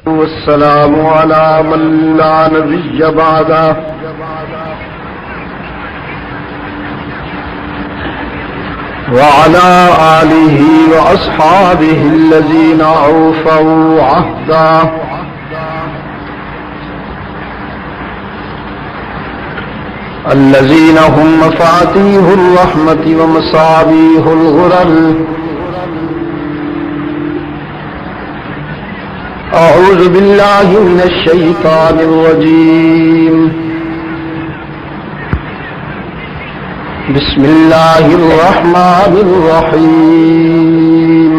والسلام على من لا نبي بعده وعلى آله وأصحابه الذين أوفوا عهده الذين هم مفاتيح الرحمة ومصابيح الغرر. أعوذ بالله من الشيطان الرجيم. بسم الله الرحمن الرحيم.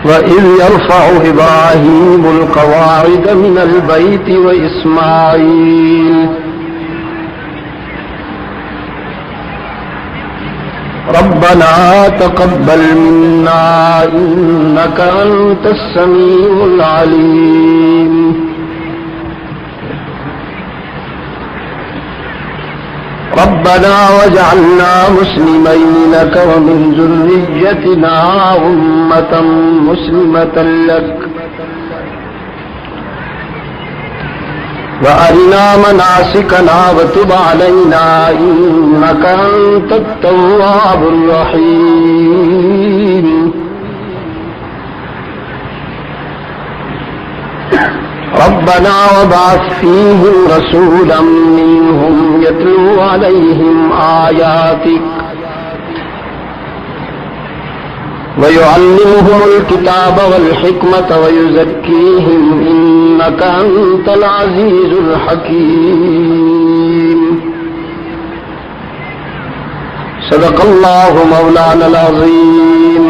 وإذ يرفع إبراهيم القواعد من البيت وإسماعيل ربنا تقبل منا إنك أنت السميع العليم. ربنا واجعلنا مسلمين لك ومن ذريتنا أمة مسلمة لك وأرنا مناسكنا وتب علينا إنك أنت التواب الرحيم. ربنا وابعث فيهم رسولا منهم يتلو عليهم آياتك ويعلمهم الكتاب والحكمة ويزكيهم إنك أنت العزيز الحكيم. صدق الله مولانا العظيم.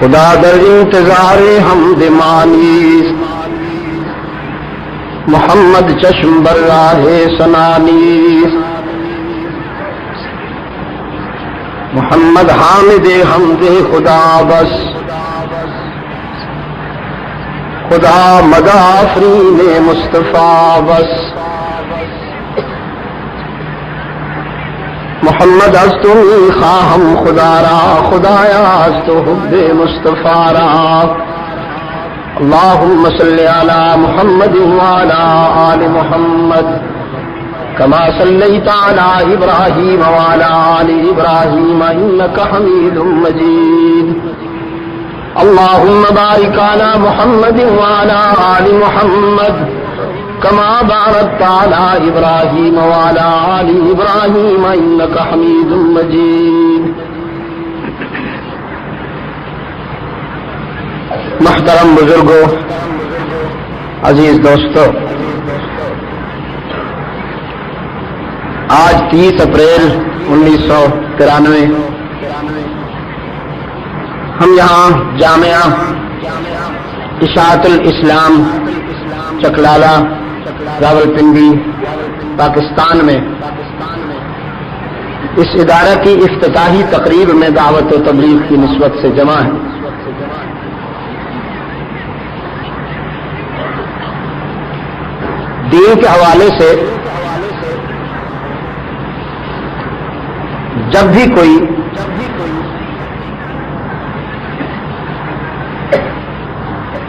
خدا در انتظار حمد مانی محمد چشم بر راہ سنانی. محمد حامد حمد خدا بس خدا مدح آفرین مصطفیٰ بس. محمد از تو خواہم خدا را خدایا از تو حب مصطفیٰ را. اللهم صل على محمد وعلى آل محمد كما صليت على إبراهيم وعلى آل إبراهيم إنك حميد مجيد. اللهم بارك على محمد وعلى آل محمد كما باركت على إبراهيم وعلى آل إبراهيم إنك حميد مجيد. محترم بزرگوں، عزیز دوستو، آج 30 اپریل 1993 ہم یہاں جامعہ اشاعت الاسلام چکلالہ راولپنڈی پاکستان میں اس ادارہ کی افتتاحی تقریب میں دعوت و تبلیغ کی نسبت سے جمع ہیں. دین کے حوالے سے جب بھی کوئی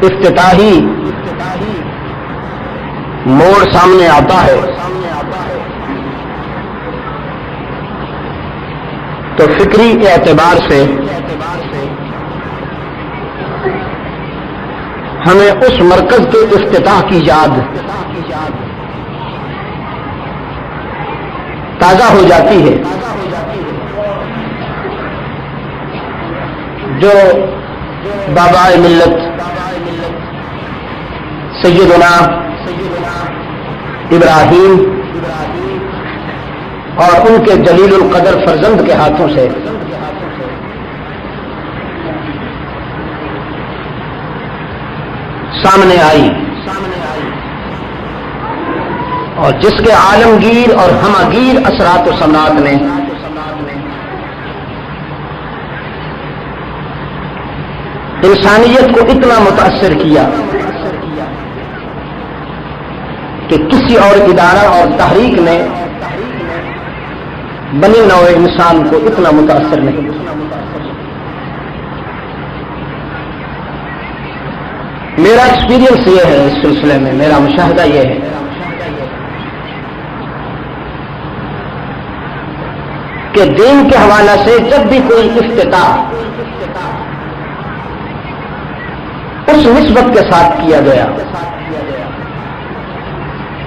افتتاحی موڑ سامنے آتا ہے تو فکری اعتبار سے ہمیں اس مرکز کے افتتاح کی یاد تازہ ہو جاتی ہے جو بابا ملت سیدنا ابراہیم اور ان کے جلیل القدر فرزند کے ہاتھوں سے سامنے آئی اور جس کے عالمگیر اور ہمگیر اثرات و ثمرات نے انسانیت کو اتنا متاثر کیا کہ کسی اور ادارہ اور تحریک نے بنی نوع انسان کو اتنا متاثر نہیں. میرا ایکسپیرینس یہ ہے اس سلسلے میں، میرا مشاہدہ یہ ہے کہ دین کے حوالے سے جب بھی کوئی افتتاح اس نسبت کے ساتھ کیا گیا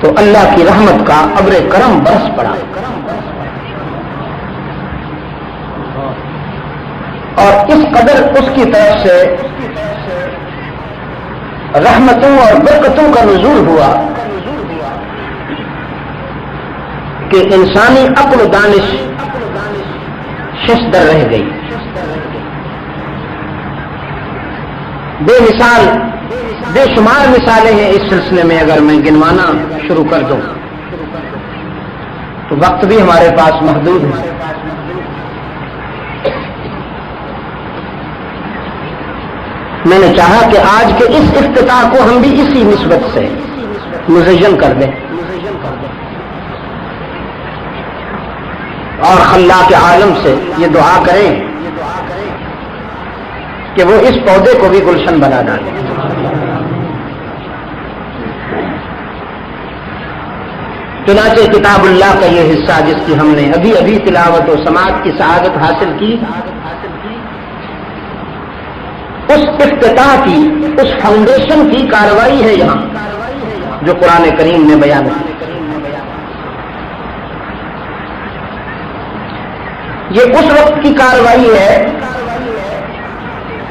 تو اللہ کی رحمت کا ابر کرم برس پڑا، اور اس قدر اس کی طرف سے رحمتوں اور برکتوں کا نزول ہوا کہ انسانی عقل و دانش ششدر رہ گئی. بے مثال بے شمار مثالیں ہیں اس سلسلے میں، اگر میں گنوانا شروع کر دوں تو وقت بھی ہمارے پاس محدود ہے. میں نے چاہا کہ آج کے اس افتتاح کو ہم بھی اسی نسبت سے مزین کر دیں اور خلاق عالم سے یہ دعا کریں کہ وہ اس پودے کو بھی گلشن بنا ڈالے. چنانچہ کتاب اللہ کا یہ حصہ جس کی ہم نے ابھی ابھی تلاوت و سماعت کی سعادت حاصل کی، اس افتتاح کی، اس فاؤنڈیشن کی کارروائی ہے یہاں جو قرآن کریم نے بیان کی. یہ اس وقت کی کارروائی ہے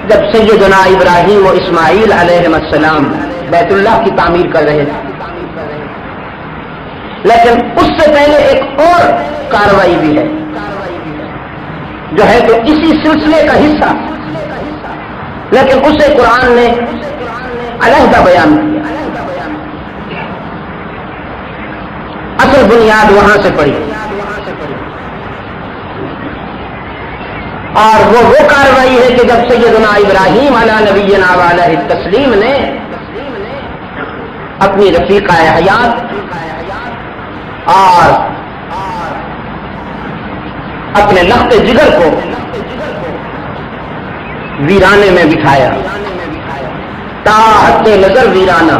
جب سیدنا ابراہیم و اسماعیل علیہ السلام بیت اللہ کی تعمیر کر رہے تھے، لیکن اس سے پہلے ایک اور کارروائی بھی ہے جو ہے تو اسی سلسلے کا حصہ، لیکن اسے قرآن نے علیحدہ بیان کیا. اصل بنیاد وہاں سے پڑی، اور وہ کارروائی ہے کہ جب سیدنا ابراہیم علیہ نبینا علیہ التسلیم نے اپنی رفیقہ حیات اور اپنے لخت جگر کو ویرانے میں بٹھایا، تا حد نظر ویرانہ،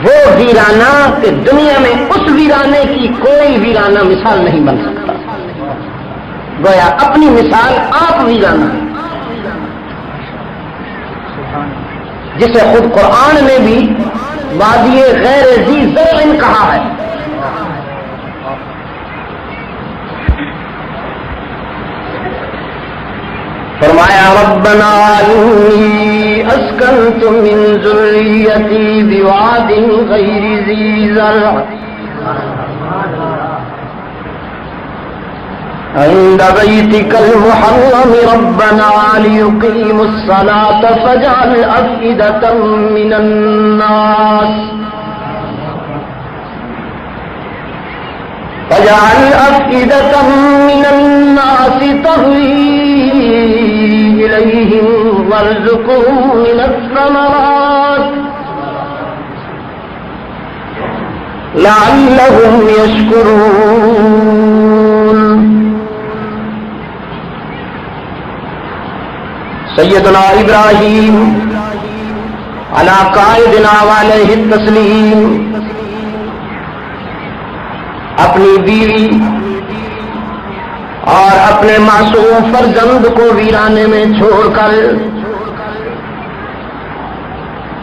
وہ ویرانہ کہ دنیا میں اس ویرانے کی کوئی ویرانہ مثال نہیں بن سکتا. گویا اپنی مثال آپ ویرانہ، جسے خود قرآن نے بھی وادی غیر ذی زرع کہا ہے. فرمایا ربنا انی اسکنت من ذریتی بواد غیر ذی زرع عند بیتک المحرم ربنا لیقیموا الصلاة فاجعل أفئدة من الناس تهوی إليهم وارزقهم من الثمرات لعلهم يشكرون. سیدنا ابراہیم علی قائدنا علیہ التسلیم اپنی بیوی اور اپنے معصوم فرزند کو ویرانے میں چھوڑ کر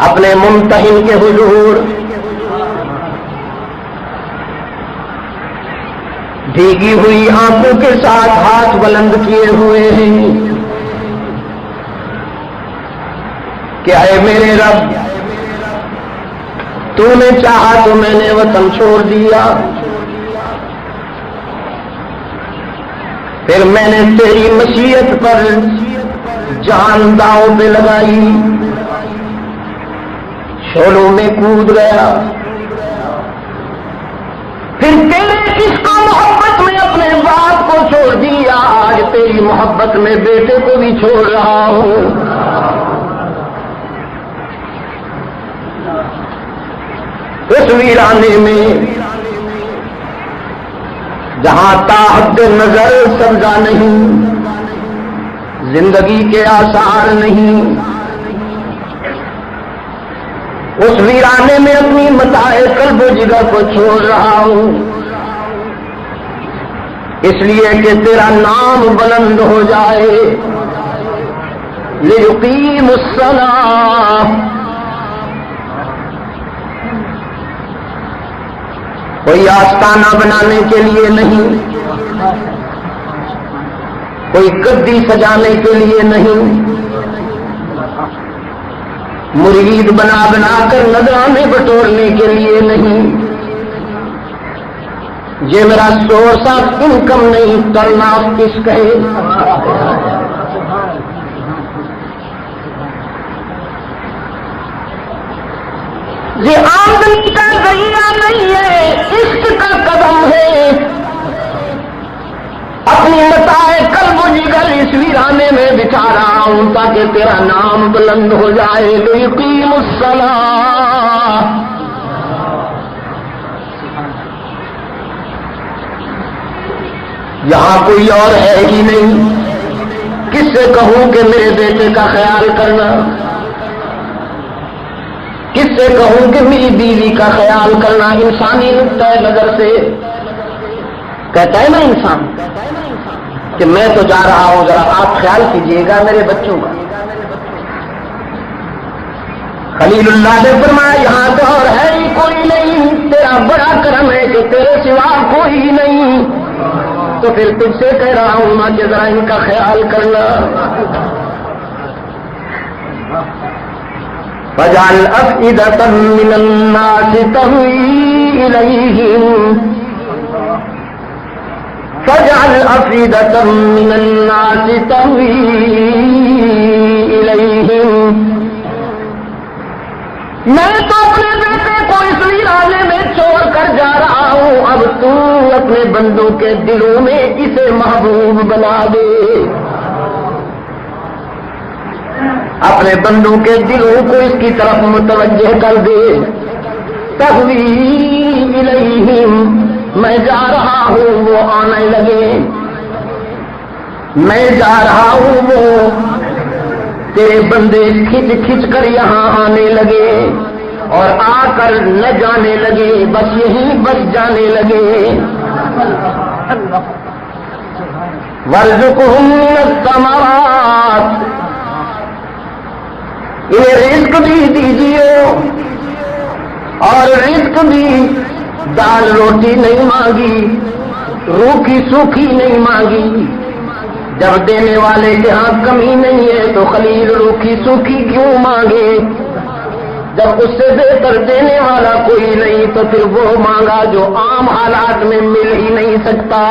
اپنے ممتحن کے حضور بھیگی ہوئی آنکھوں کے ساتھ ہاتھ بلند کیے ہوئے ہیں کہ اے میرے رب، تو نے چاہا تو میں نے وطن چھوڑ دیا، پھر میں نے تیری مشیت پر جان داؤں پہ لگائی، شعلوں میں کود گیا، پھر تیرے کس کو محبت میں اپنے باپ کو چھوڑ دیا، آج تیری محبت میں بیٹے کو بھی چھوڑ رہا ہوں. اس ویرانے میں جہاں تاحد نظر سبزہ نہیں، زندگی کے آثار نہیں، اس ویرانے میں اپنی متاع قلب و جگر کو چھوڑ رہا ہوں، اس لیے کہ تیرا نام بلند ہو جائے۔ لِيُقِيمُ الصَّلَاةَ، کوئی آستانہ بنانے کے لیے نہیں، کوئی گدی سجانے کے لیے نہیں، مرید بنا بنا کر نذرانے بٹورنے کے لیے نہیں، یہ میرا سورس آف انکم نہیں، ٹرن آف کس کہے۔ یہ آمدنی کا ذریعہ نہیں ہے، عشق کا قدم ہے۔ اپنی متاع قلب و جگر اس ویرانے میں بچھا رہا ہوں تاکہ تیرا نام بلند ہو جائے۔ لِيُقِيمُ الصَّلَاةَ، یہاں کوئی اور ہے ہی نہیں، کس سے کہوں کہ میرے بیٹے کا خیال کرنا، کس سے کہوں کہ میری بیوی کا خیال کرنا۔ انسانی نقطۂ نظر سے کہتا ہے نا انسان کہ میں تو جا رہا ہوں، ذرا آپ خیال کیجئے گا میرے بچوں کا۔ خلیل اللہ نے فرمایا یہاں تو اور ہے ہی کوئی نہیں، تیرا بڑا کرم ہے کہ تیرے سوا کوئی نہیں، تو پھر تجھ سے کہہ رہا ہوں ماں کہ ذرا ان کا خیال کرنا۔ فَاجْعَلْ أَفْئِدَةً مِّنَ النَّاسِ تَهْوِي إِلَيْهِمْ، فَاجْعَلْ أَفْئِدَةً مِّنَ النَّاسِ تَهْوِي إِلَيْهِمْ۔ میں تو اپنے بیٹے کو اس ویرانے میں چھوڑ کر جا رہا ہوں، اب تو اپنے بندوں کے دلوں میں اسے محبوب بنا دے، اپنے بندوں کے دلوں کو اس کی طرف متوجہ کر دے۔ تہوی الیہم، میں جا رہا ہوں وہ آنے لگے، میں جا رہا ہوں وہ تیرے بندے کھچ کھچ کر یہاں آنے لگے اور آ کر نہ جانے لگے، بس یہیں بس جانے لگے۔ وَارْزُقْهُم مِّنَ الثَّمَرَاتِ، انہیں رزق بھی دیجیے، اور رزق بھی دال روٹی نہیں مانگی، روکھی سوکھی نہیں مانگی۔ جب دینے والے کے ہاں کمی نہیں ہے تو خلیل روکھی سوکھی کیوں مانگے؟ جب اس سے بہتر دینے والا کوئی نہیں تو پھر وہ مانگا جو عام حالات میں مل ہی نہیں سکتا۔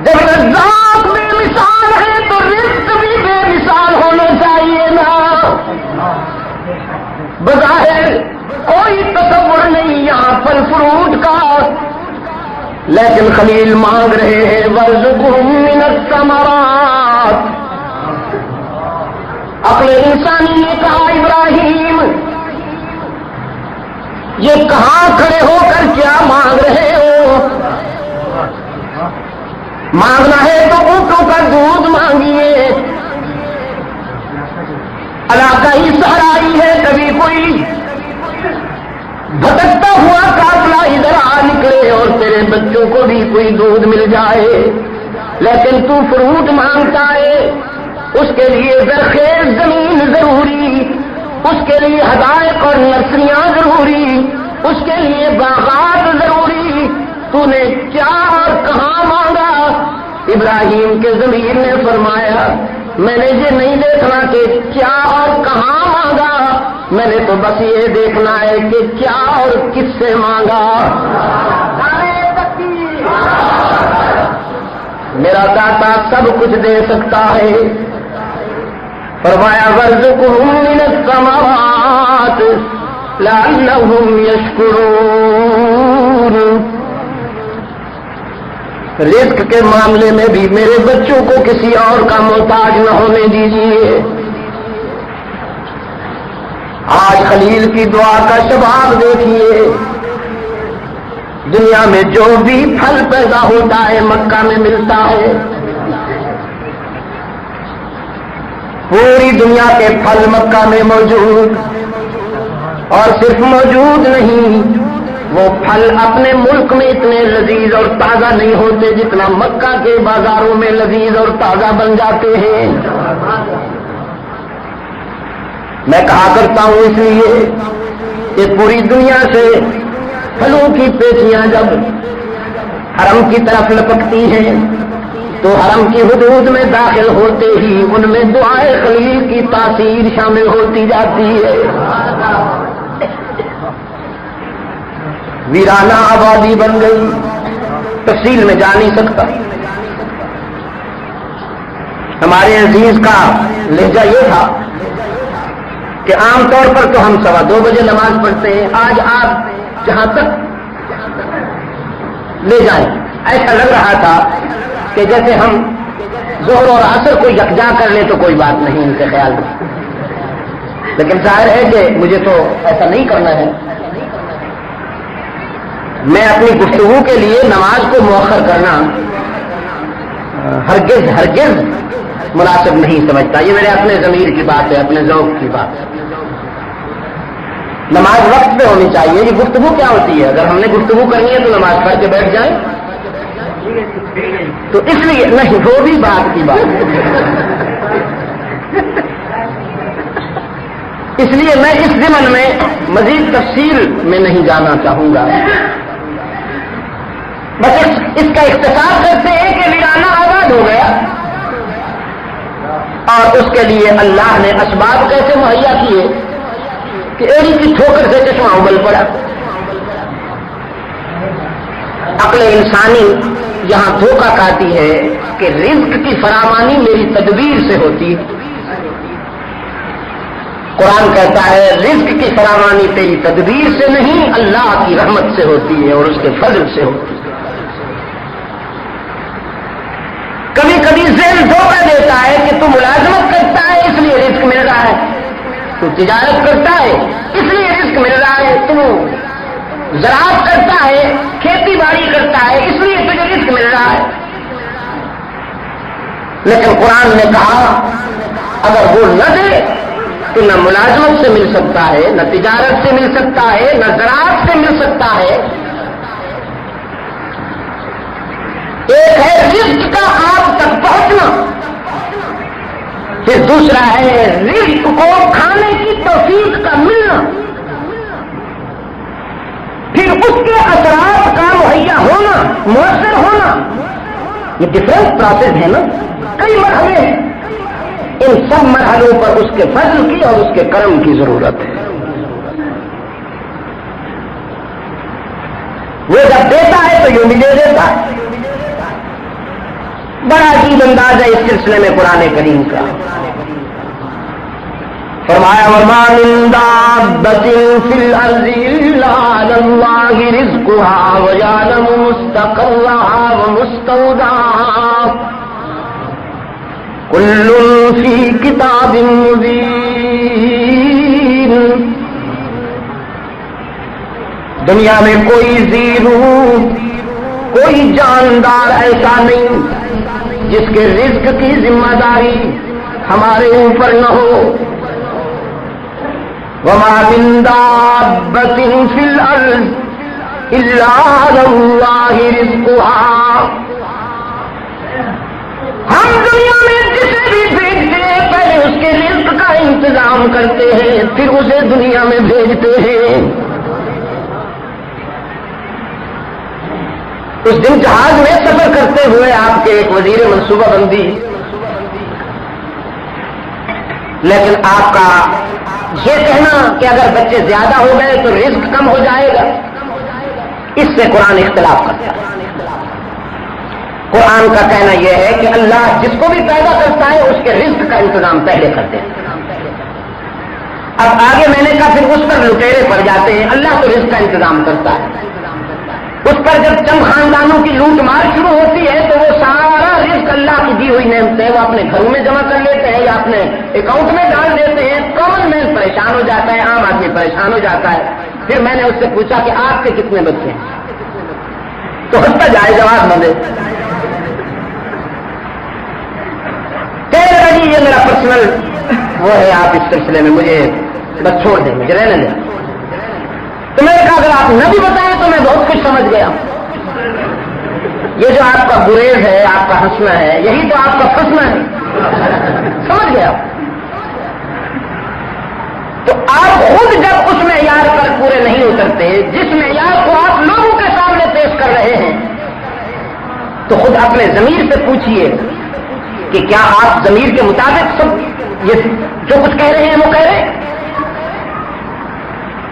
جب رزاق بے مثال ہے تو رزق بھی بے مثال ہونا چاہیے نا۔ بظاہر کوئی تصور نہیں یہاں پھل فروٹ کا، لیکن خلیل مانگ رہے ہیں وَارْزُقْهُم مِّنَ الثَّمَرَاتِ۔ عقل انسانی نے کہا ابراہیم یہ کہاں کھڑے ہو کر کیا مانگ رہے ہو؟ مانگنا ہے تو اونٹوں کا دودھ مانگیے، علاقہ ہی صحرائی ہے، کبھی کوئی بھٹکتا ہوا قافلہ ادھر آ نکلے اور تیرے بچوں کو بھی کوئی دودھ مل جائے، لیکن تو فروٹ مانگتا ہے، اس کے لیے زرخیز زمین ضروری، اس کے لیے حدائق اور نرسریاں ضروری، اس کے لیے باغات ضروری۔ تو نے کیا اور کہاں مانگا؟ ابراہیم کے ضمیر نے فرمایا میں نے یہ نہیں دیکھنا کہ کیا اور کہاں مانگا، میں نے تو بس یہ دیکھنا ہے کہ کیا اور کس سے مانگا۔ میرا داتا سب کچھ دے سکتا ہے۔ فرمایا وَارْزُقْهُم مِّنَ الثَّمَرَاتِ لَعَلَّهُمْ يَشْكُرُونَ۔ رزق کے معاملے میں بھی میرے بچوں کو کسی اور کا محتاج نہ ہونے دیجیے۔ آج خلیل کی دعا کا شباب دیکھیے، دنیا میں جو بھی پھل پیدا ہوتا ہے مکہ میں ملتا ہے. پوری دنیا کے پھل مکہ میں موجود، اور صرف موجود نہیں، وہ پھل اپنے ملک میں اتنے لذیذ اور تازہ نہیں ہوتے جتنا مکہ کے بازاروں میں لذیذ اور تازہ بن جاتے ہیں. میں کہا کرتا ہوں اس لیے کہ پوری دنیا سے پھلوں کی پیٹیاں جب حرم کی طرف لپکتی ہیں تو حرم کی حدود میں داخل ہوتے ہی ان میں دعائے خلیل کی تاثیر شامل ہوتی جاتی ہے. ویرانہ آبادی بن گئی. تفصیل میں جا نہیں سکتا. ہمارے عزیز کا لہجہ یہ تھا کہ عام طور پر تو ہم 2:15 بجے نماز پڑھتے ہیں، آج آپ جہاں تک لے جائیں ایسا لگ رہا تھا کہ جیسے ہم ظہر اور عصر کو یکجا کر لیں تو کوئی بات نہیں ان کے خیال میں. لیکن ظاہر ہے کہ مجھے تو ایسا نہیں کرنا ہے. میں اپنی گفتگو کے لیے نماز کو مؤخر کرنا ہرگز مناسب نہیں سمجھتا. یہ میرے اپنے ضمیر کی بات ہے، اپنے ذوق کی بات ہے. نماز وقت پہ ہونی چاہیے. یہ گفتگو کیا ہوتی ہے؟ اگر ہم نے گفتگو کرنی ہے تو نماز پڑھ کے بیٹھ جائیں. تو اس لیے نہیں، وہ بھی بات کی بات ہے. اس لیے میں اس ضمن میں مزید تفصیل میں نہیں جانا چاہوں گا. بس اس کا اختصار کرتے ہیں کہ ویرانہ آباد ہو گیا، اور اس کے لیے اللہ نے اسباب کیسے مہیا کیے کہ ایڑی کی ٹھوکر سے چشمہ ابل پڑا. عقل انسانی یہاں دھوکہ کھاتی ہے کہ رزق کی فراوانی میری تدبیر سے ہوتی ہے. قرآن کہتا ہے رزق کی فراوانی تیری تدبیر سے نہیں، اللہ کی رحمت سے ہوتی ہے اور اس کے فضل سے ہوتی ہے. کبھی کبھی ذہن دھوکہ دیتا ہے کہ تو ملازمت کرتا ہے اس لیے رزق مل رہا ہے، تو تجارت کرتا ہے اس لیے رزق مل رہا ہے، تو زراعت کرتا ہے، کھیتی باڑی کرتا ہے اس لیے تجھے رزق مل رہا ہے. لیکن قرآن نے کہا اگر وہ نہ دے تو نہ ملازمت سے مل سکتا ہے، نہ تجارت سے مل سکتا ہے، نہ زراعت سے مل سکتا ہے. ایک ہے رزق کا آپ تک پہنچنا، پھر دوسرا ہے رزق کو کھانے کی توفیق کا ملنا، پھر اس کے اثرات کا مہیا ہونا، مؤثر ہونا. یہ ڈفرنٹ پروسیس ہے نا، کئی مرحلے ہیں. ان سب مرحلوں پر اس کے فضل کی اور اس کے کرم کی ضرورت ہے. وہ جب دیتا ہے تو یوں بھی دے دیتا ہے. بڑا عجیب انداز ہے اس سلسلے میں قرآن کریم کا. فرمایا وما من دابۃ فی الارض الا علی اللہ رزقها ویعلم مستقرها ومستودعها کل فی کتاب مبین. دنیا میں کوئی زیرو، کوئی جاندار ایسا نہیں جس کے رزق کی ذمہ داری ہمارے اوپر نہ ہو. وما من دابۃ فی الارض الا علی اللہ رزقها. ہم دنیا میں جسے بھی بھیجتے ہیں پہلے اس کے رزق کا انتظام کرتے ہیں، پھر اسے دنیا میں بھیجتے ہیں. اس دن جہاز میں سفر کرتے ہوئے آپ کے ایک وزیر منصوبہ بندی، لیکن آپ کا یہ کہنا کہ اگر بچے زیادہ ہو گئے تو رزق کم ہو جائے گا، اس سے قرآن اختلاف کرتا ہے. قرآن کا کہنا یہ ہے کہ اللہ جس کو بھی پیدا کرتا ہے اس کے رزق کا انتظام پہلے کرتے ہیں. اب آگے میں نے کہا پھر اس پر لٹیرے پڑ جاتے ہیں. اللہ تو رزق کا انتظام کرتا ہے. اس پر جب چند خاندانوں کی لوٹ مار شروع ہوتی ہے تو وہ سارا رزق اللہ کی دی ہوئی نعمت ہے وہ اپنے گھروں میں جمع کر لیتے ہیں یا اپنے اکاؤنٹ میں ڈال دیتے ہیں. کامن مین پریشان ہو جاتا ہے، عام آدمی پریشان ہو جاتا ہے. پھر میں نے اس سے پوچھا کہ آپ کے کتنے بچے ہیں؟ تو ہنستا جائے، جواب نہ دے. کہنے لگا جی یہ میرا پرسنل وہ ہے، آپ اس سلسلے میں مجھے بس چھوڑ دیں، مجھے رہنے دیں. تو میں نے کہا اگر آپ نہ بھی بتائیں تو میں بہت کچھ سمجھ گیا. یہ جو آپ کا گریز ہے، آپ کا ہنسنا ہے، یہی تو آپ کا پھنسنا ہے. سمجھ گیا. تو آپ خود جب اس معیار پر پورے نہیں اترتے جس معیار کو آپ لوگوں کے سامنے پیش کر رہے ہیں، تو خود اپنے ضمیر سے پوچھئے کہ کیا آپ ضمیر کے مطابق سب یہ جو کچھ کہہ رہے ہیں وہ کہہ رہے ہیں؟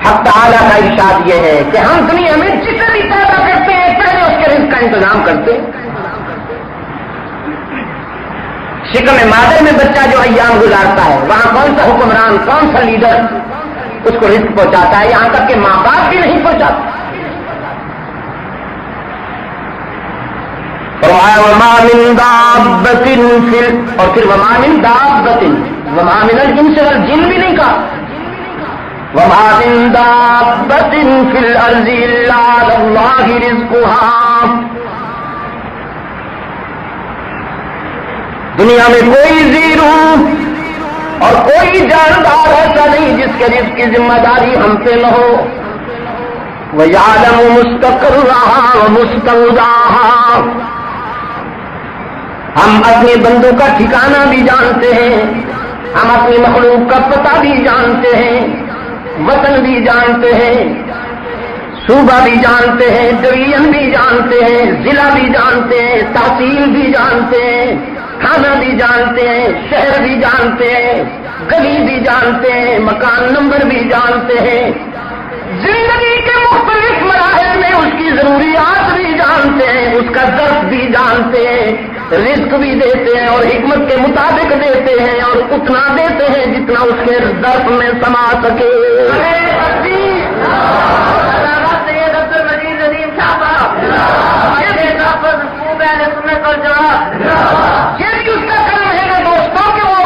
حق تعالیٰ کا ارشاد یہ ہے کہ ہم دنیا میں جسے بھی پیدا کرتے ہیں پہلے اس کے رزق کا انتظام کرتے ہیں. شکم مادر میں بچہ جو ایام گزارتا ہے وہاں کون سا حکمران، کون سا لیڈر اس کو رزق پہنچاتا ہے؟ یہاں تک کہ ماں باپ بھی نہیں پہنچاتا. وما من دابۃ اور پھر وما من دابۃ، وما من الانس والجن بھی نہیں کہا. وما من دابۃ فی الارض الا علی اللہ رزقها. دنیا میں کوئی زیرو اور کوئی جاندار ایسا نہیں جس کے رزق کی ذمہ داری ہم پہ نہ ہو. وَيَعْلَمُ مُسْتَقَرَّهَا وَمُسْتَوْدَعَهَا. ہم اپنے بندوں کا ٹھکانہ بھی جانتے ہیں، ہم اپنی مخلوق کا پتہ بھی جانتے ہیں، وطن بھی جانتے ہیں، صوبہ بھی جانتے ہیں، ڈویژن بھی جانتے ہیں، ضلع بھی جانتے ہیں، تحصیل بھی جانتے ہیں، تھانہ بھی جانتے ہیں، شہر بھی جانتے ہیں، گلی بھی جانتے ہیں، مکان نمبر بھی جانتے ہیں. زندگی کے مختلف مراحل میں اس کی ضروریات بھی جانتے ہیں، اس کا ظرف بھی جانتے ہیں، رزق بھی دیتے ہیں اور حکمت کے مطابق دیتے ہیں اور اتنا دیتے ہیں جتنا اس کے ظرف میں سما سکے. یہ بھی اس کا کرم ہے نا دوستوں کہ وہ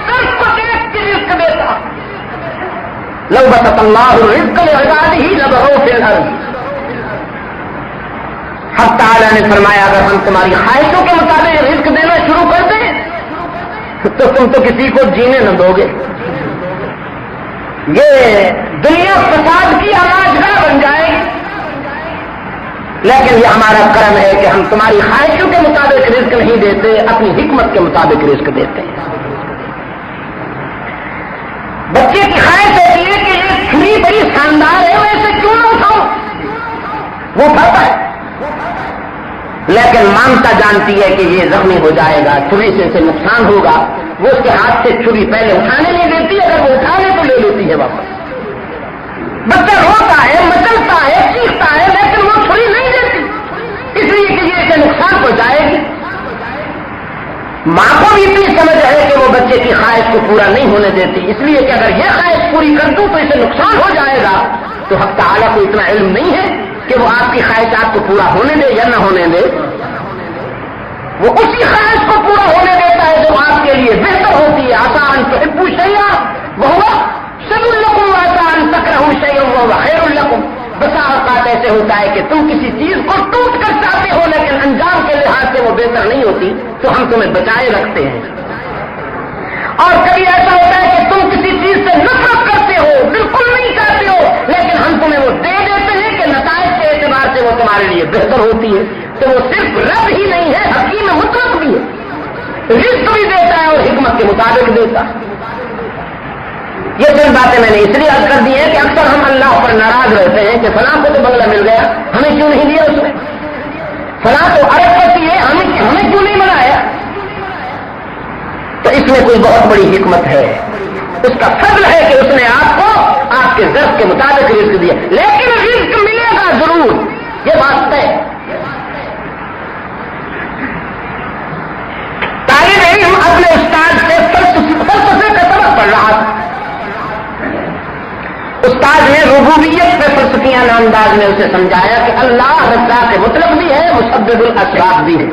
صرف کو دیکھ کے رزق دیتا. لو بسط اللہ الرزق لعباده لبغوا فی الارض. حق تعالیٰ نے فرمایا اگر ہم تمہاری خواہشوں کے مطابق رزق دینا شروع کر دیں تو تم تو کسی کو جینے نہ دو گے. یہ دنیا فساد کی آماجگاہ بن جائے گی. لیکن یہ ہمارا کرم ہے کہ ہم تمہاری خواہشوں کے مطابق رزق نہیں دیتے، اپنی حکمت کے مطابق رزق دیتے ہیں. بچے کی خواہش ہوتی ہے کہ یہ چھری بڑی شاندار ہے، میں اسے کیوں نہ اٹھاؤں؟ وہ کھاتا ہے لیکن مانتا جانتی ہے کہ یہ زخمی ہو جائے گا، چھری سے اسے نقصان ہوگا. وہ اس کے ہاتھ سے چھری پہلے اٹھانے نہیں دیتی، اگر وہ اٹھانے تو لے لیتی ہے واپس. بچہ روتا ہے، مچلتا ہے، چیختا ہے لیکن وہ چھری نہیں دیتی، اس لیے کہ یہ اسے نقصان پہنچائے گی. ماں کو بھی اتنی سمجھ ہے کہ وہ بچے کی خواہش کو پورا نہیں ہونے دیتی، اس لیے کہ اگر یہ خواہش پوری کر دوں تو اسے نقصان ہو جائے گا. تو حق تعالیٰ کو اتنا علم نہیں ہے کہ وہ آپ کی خواہشات کو پورا ہونے دے یا نہ ہونے دے. وہ اسی خواہش کو پورا ہونے دیتا ہے جو آپ کے لیے بہتر ہوتی ہے. آسان تو حبو شیئا وہو شر لکم آسان تکرہو شیئا وہو خیر لکم. بسا اوقات ایسے ہوتا ہے کہ تم کسی چیز کو ٹوٹ کر چاہتے ہو لیکن انجام کے لحاظ سے وہ بہتر نہیں ہوتی تو ہم تمہیں بچائے رکھتے ہیں. اور کبھی ایسا ہوتا ہے کہ تم کسی چیز سے نفرت کرتے ہو، بالکل نہیں چاہتے ہو، لیکن ہم تمہیں وہ دے دیتے ہیں کہ نتائج کے اعتبار سے وہ تمہارے لیے بہتر ہوتی ہے. تو وہ صرف رب ہی نہیں ہے، حکیم مطلق بھی ہے، رزق بھی دیتا ہے اور حکمت کے مطابق دیتا ہے. یہ چند باتیں میں نے اس لیے عرض کر دی ہیں کہ اکثر ہم اللہ پر ناراض رہتے ہیں کہ فلاں کو تو بنگلہ مل گیا، ہمیں کیوں نہیں دیا اس نے؟ فلاں تو ارب پتی ہے، ہمیں کیوں نہیں بنایا؟ تو اس میں کوئی بہت بڑی حکمت ہے. اس کا فضل ہے کہ اس نے آپ کو آپ کے ظرف کے مطابق رزق دیا، لیکن رزق ملے گا ضرور، یہ بات ہے. طالب علم اپنے استاد سے فلسفے کا سبق پڑھ رہا تھا. استاد نے ربوبیت پہ فلسفیانہ انداز میں اسے سمجھایا کہ اللہ رزاق مطلق بھی ہے، مسبب الاسباب بھی ہے.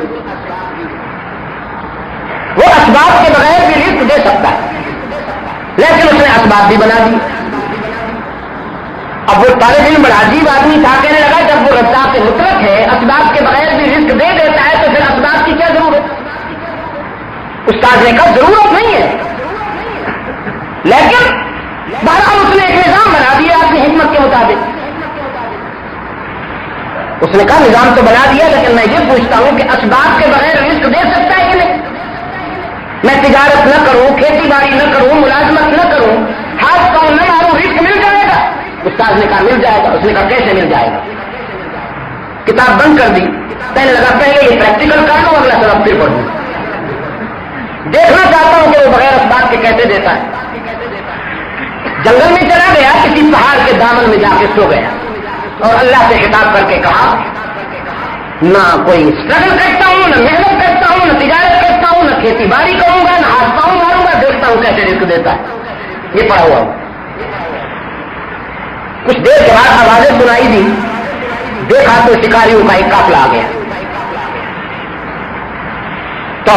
وہ اسباب کے بغیر بھی رزق دے سکتا ہے لیکن اس نے اسباب بھی بنا دی. اب وہ طالب علم بڑا عجیب آدمی تھا، کہنے لگا جب وہ رزاق مطلق ہے، اسباب استاد نے کہا ضرورت نہیں ہے، لیکن بہرحال اس نے ایک نظام بنا دیا اپنی حکمت کے مطابق. اس نے کہا نظام تو بنا دیا، لیکن میں یہ پوچھتا ہوں کہ اسباب کے بغیر رزق دے سکتا ہے کہ نہیں؟ میں تجارت نہ کروں، کھیتی باڑی نہ کروں، ملازمت نہ کروں، ہاتھ پاؤں نہ ماروں، رزق مل جائے گا؟ استاد نے کہا مل جائے گا. اس نے کہا کیسے مل جائے گا؟ کتاب بند کر دی. پہلے لگا پہلے یہ پریکٹیکل کر لوں، اگلا سبق پھر پڑھوں. دیکھنا چاہتا ہوں کہ وہ بغیر اسباب کے کیسے دیتا ہے. جنگل میں چلا گیا، کسی پہاڑ کے دامن میں جا کے سو گیا اور اللہ سے خطاب کر کے کہا نہ کوئی اسٹرگل کرتا ہوں، نہ محنت کرتا ہوں، نہ تجارت کرتا ہوں، نہ کھیتی باڑی کروں گا، نہ ہاتھ پاؤں ماروں گا، دیکھتا ہوں کیسے رزق دیتا ہے. یہ پڑا ہوا ہوں. کچھ دیر کے بعد آوازیں سنائی دی. دیکھا تو شکاریوں کا ایک قافلہ آ گیا. تو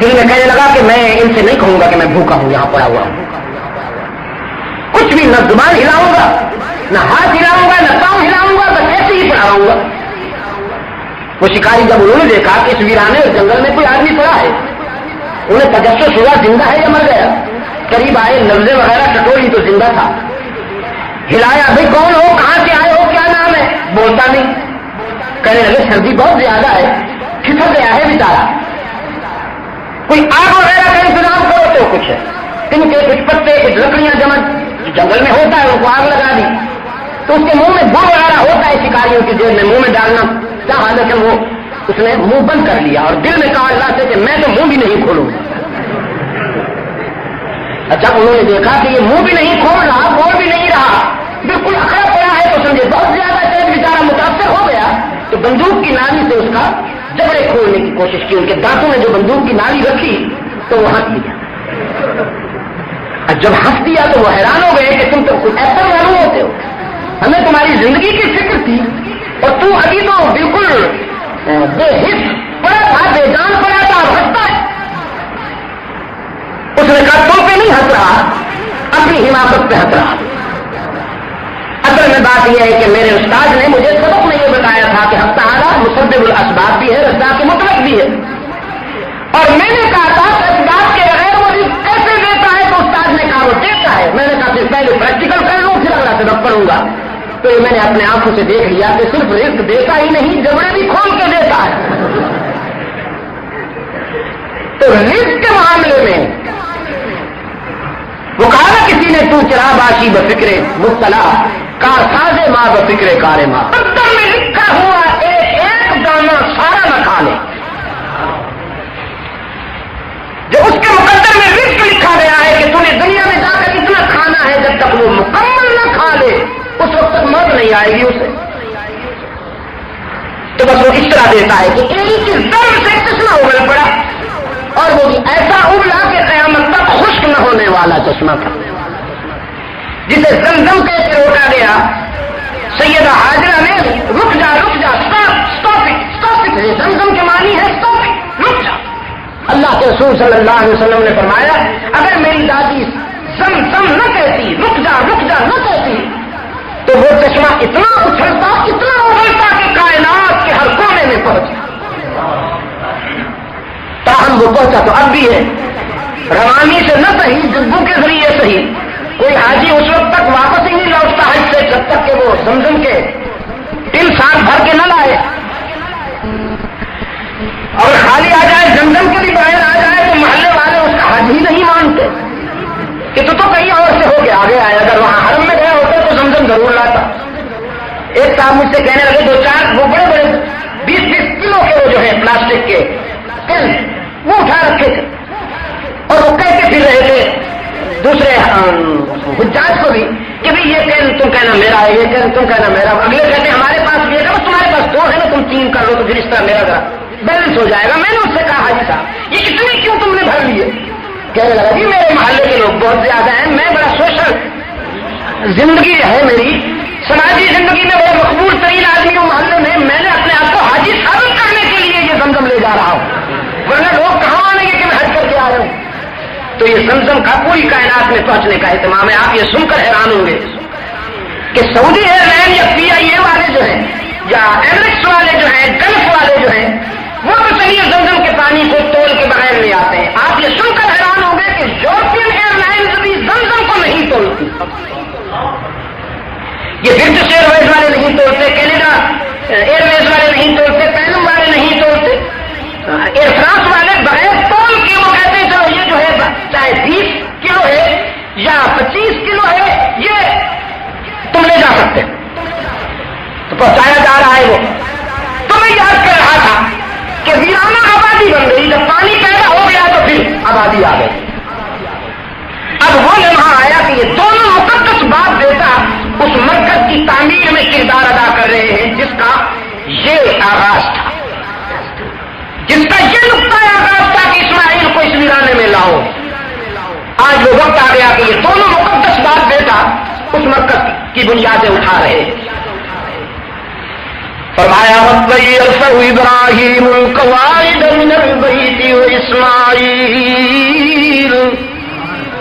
دل میں کہنے لگا کہ میں ان سے نہیں کہوں گا کہ میں بھوکا ہوں، یہاں پڑا ہوا ہوں. کچھ بھی نہ زبان ہلاؤں گا، نہ ہاتھ ہلاؤں گا، نہ پاؤں ہلاؤں گا، بس ایسے ہی پڑا رہوں گا. وہ شکاری جب انہوں نے دیکھا کہ اس ویرانے اور جنگل میں کوئی آدمی پڑا ہے، انہیں تجسس ہوا زندہ ہے یا مر گیا. قریب آئے، نبضیں وغیرہ ٹٹوری تو زندہ تھا. ہلایا، بھائی کون ہو، کہاں سے آئے ہو، کیا نام ہے؟ بولتا نہیں. کہنے لگے سردی بہت زیادہ ہے، کھسک گیا ہے بیچارہ، کوئی آگ وغیرہ کا انتظام کرو. تو کچھ تن کے کچھ پتے کچھ لکڑیاں جمع جنگل میں ہوتا ہے، ان کو آگ لگا دی. تو اس کے منہ میں بو وغیرہ ہوتا ہے، شکاریوں کی جیل میں منہ میں ڈالنا چاہا، لیکن وہ اس نے منہ بند کر لیا اور دل میں کہا اللہ سے کہ میں تو منہ بھی نہیں کھولوں. اچھا انہوں نے دیکھا کہ یہ منہ بھی نہیں کھول رہا، بول بھی نہیں رہا، بالکل اکڑا پڑا ہے، تو سمجھے بہت زیادہ تیز بیچارہ متاثر ہو گیا. تو بندوق کی نالی سے اس کا جبڑے کھولنے کی کوشش کی. ان کے دانتوں نے جو بندوق کی نالی رکھی تو وہ ہنس دیا. جب ہنس دیا تو وہ حیران ہو گئے کہ تم تو کچھ ایسا معلوم ہوتے ہو، ہمیں تمہاری زندگی کی فکر تھی اور تو ابھی تو بالکل بے حس پڑا تھا، بے جان پڑا تھا، اور ہنستا ہے. اس نے کہا تم پہ نہیں ہنس رہا، اپنی حماقت پہ ہنس رہا. اصل میں بات یہ ہے کہ میرے استاد نے مجھے سبق میں یہ بتایا تھا کہ حق تعالیٰ مسبب الاسباب بھی ہے، رزاق مطلق بھی ہے. اور میں نے کہا تھا کہ اسباب کے بغیر وہ رزق کیسے دیتا ہے؟ تو استاد نے کہا وہ دیتا ہے. میں نے کہا پھر پہلے پریکٹیکل کر لوں، پھر اگلا سبق پڑھوں گا. تو یہ میں نے اپنے آنکھوں سے دیکھ لیا کہ صرف رزق دیتا ہی نہیں، جبڑے بھی کھول کے دیتا ہے. تو رزق کے معاملے میں وہ کہا نا کسی نے تو چرا باشی بفکرے مبتلا کار سازے ماں بفکرے کارے ماں. مقدر میں لکھا ہوا ایک دانہ سارا نہ کھا لے. جو اس کے مقدر میں رزق لکھا گیا ہے کہ تو نے دنیا میں جا کر اتنا کھانا ہے، جب تک وہ مکمل نہ کھا لے اس وقت تک موت نہیں آئے گی اسے. تو بس وہ اس طرح دیتا ہے کہ ایک ضرب سے چشمہ ابل پڑا، اور وہ بھی ایسا ابلا کہ قیامت تک خشک نہ ہونے والا چشمہ تھا، جسے زمزم کہہ کے روکا گیا. سیدہ حاجرہ نے رک جا اسٹاپ اٹ. زمزم کے معنی ہے اسٹاپ اٹ، رک جا. اللہ کے رسول صلی اللہ علیہ وسلم نے فرمایا اگر میری دادی زمزم نہ کہتی، رک جا نہ کہتی، تو وہ چشمہ اتنا اچھلتا کہ کائنات کے ہر کونے میں پہنچا. تاہم وہ پہنچا تو اب بھی ہے. روانی سے نہ صحیح، جدوں کے ذریعے صحیح. کوئی حاجی اس وقت تک واپس ہی نہیں لوٹتا حج سے جب تک کہ وہ زمزم کے 3 سال بھر کے نہ لائے. اور خالی آ جائے، زمزم کے بھی بغیر آ جائے تو محلے والے اس کا حج ہی نہیں مانتے کہ تو کہیں اور سے ہو کے آگے آئے. اگر وہاں حرم میں گئے ہوتے تو زمزم ضرور لاتا. ایک صاحب مجھ سے کہنے لگے 2-4 وہ بڑے 20-20 کلو کے وہ جو ہے پلاسٹک کے کین وہ اٹھا رکھے تھے، اور وہ کہتے پھر رہے تھے دوسرے حجاج کو بھی کہ بھائی یہ کین تم کہنا میرا ہے، یہ کین تم کہنا میرا. اگلے کہتے ہمارے پاس بھی ہے، تمہارے پاس 2 ہے نا، تم 3 کر لو تو پھر اس طرح میرا ذرا بیلنس ہو جائے گا. میں نے اس سے کہا حاجی صاحب یہ اتنے کیوں تم نے بھر لیے؟ کہنے لگا جی میرے محلے کے لوگ بہت زیادہ ہیں، میں بڑا سوشل زندگی ہے میری، سماجی زندگی میں بڑا مقبول ترین آدمی ہوں محلے میں نے اپنے آپ کو حاجی ثابت کرنے کے لیے یہ زمزم لے جا رہا ہوں، ورنہ لوگ کہاں آنے گے کہ میں حج کر کے آ رہا ہوں. تو یہ زمزم کا پوری کائنات میں پہنچنے کا اہتمام ہے. آپ یہ سن کر حیران ہوں گے کہ سعودی ایئر لائن یا PIA والے جو ہیں یا ایمریٹس والے جو ہیں، گلف والے جو ہیں، وہ تو چلیے زمزم کے پانی کو تول کے بغیر لے آتے ہیں، پہنچایا جا رہا ہے وہ. تو میں یاد کر رہا تھا کہ ویرانہ آبادی بن گئی، جب پانی پیدا ہو گیا تو پھر آبادی آ گئی. اب وہ لمحہ آیا کہ یہ دونوں مقدس باپ بیٹا اس مرکز کی تعمیر میں کردار ادا کر رہے ہیں جس کا یہ آغاز تھا، جس کا یہ نقطۂ آغاز تھا کہ اسماعیل کو اس ویرانے میں لاؤ. آج وہ وقت آ گیا کہ یہ دونوں مقدس باپ بیٹا اس مرکز کی بنیادیں اٹھا رہے ہیں. فرمایا ابراہیم القواعد من البیت واسماعیل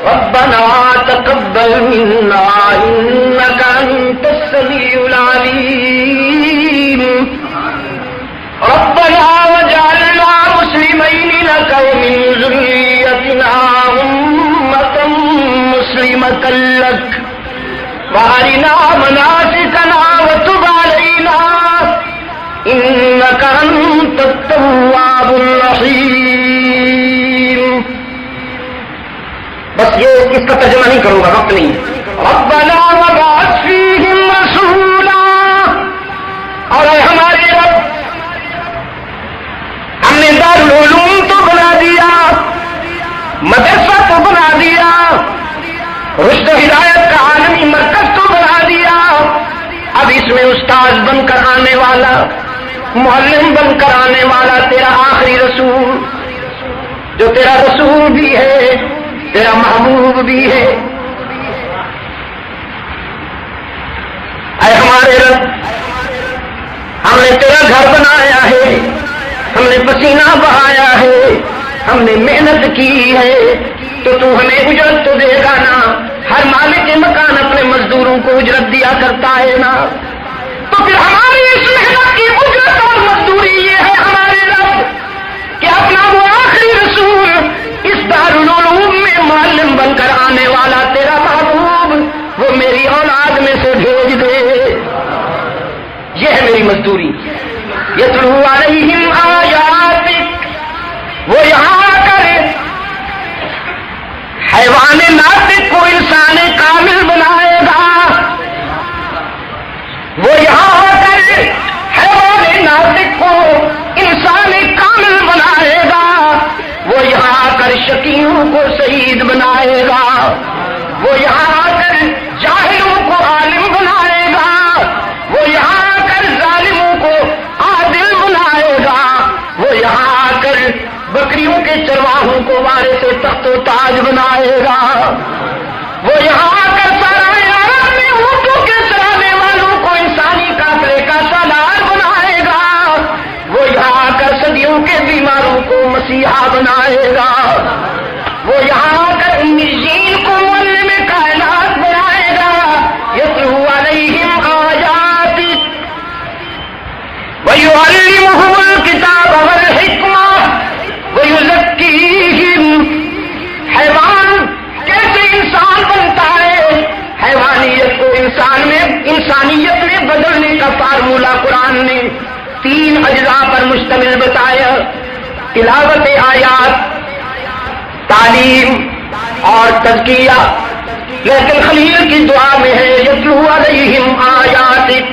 ربنا تقبل منا انك انت السميع العليم ربنا واجعلنا مسلمين لك ومن ذريتنا أمة مسلمة لك وارنا مناسكنا وتب علينا انك انت التواب الرحيم. بس یہ اس کا ترجمہ نہیں کروں گا، وقت نہیں. ربنا وابعث فيهم رسولا، اور اے ہمارے رب ہم نے دارالعلوم تو بنا دیا، مدرسہ تو بنا دیا، رشد و ہدایت کا عالمی مرکز تو بنا دیا. اب اس میں استاد بن کر آنے والا، معلم بن کر آنے والا تیرا آخری رسول، جو تیرا رسول بھی ہے، تیرا محبوب بھی ہے. اے ہمارے رب ہم نے تیرا گھر بنایا ہے، ہم نے پسینہ بہایا ہے، ہم نے محنت کی ہے، تو ہمیں اجرت تو دے گا نا. ہر مالک مکان اپنے مزدوروں کو اجرت دیا کرتا ہے نا. تو پھر ہماری اس محنت کی اجرت اور مزدوری یہ ہے ہمارے رب کہ اپنا وہ آخری رسول اس دارالعلوم میں معلم بن کر آنے والا تیرا محبوب وہ میری اولاد میں سے بھیج دے. یہ ہے میری مزدوری. یتلو علیہم آیاتک، وہ یہاں آ کر حیوان ناطق کو انسان کامل بنائے گا. وہ یہاں آ کر حیوان ناطق کو انسان کامل بنائے گا. وہ یہاں آ کر شکیوں کو شہید بنائے گا. وہ یہاں آ کر جاہلوں کو عالم بنائے گا. وہ یہاں آ کر ظالموں کو عادل بنائے گا. وہ یہاں آ کر بکریوں کے چرواہوں کو وارث تخت و تاج بنائے گا. وہ یہاں آ کر سارے عرب میں اونٹوں کے چرانے والوں کو انسانی کافرے کا سالار بنائے گا. وہ یہاں آ کر صدیوں کے بیماروں کو مسیحا بنائے گا. وہ یہاں آ کر امیین کو معلم کائنات بنائے گا. یتلو علیہم آیاتک ویعلمہم الکتاب والحکمہ ویزکیہم. حیوان کیسے انسان بنتا ہے؟ حیوانیت کو انسانیت میں بدلنے کا فارمولہ قرآن نے 3 اجزاء پر مشتمل بتایا: تلاوت آیات، تعلیم اور تزکیہ. لیکن خلیل کی دعا میں ہے یتلو علیہم آیاتک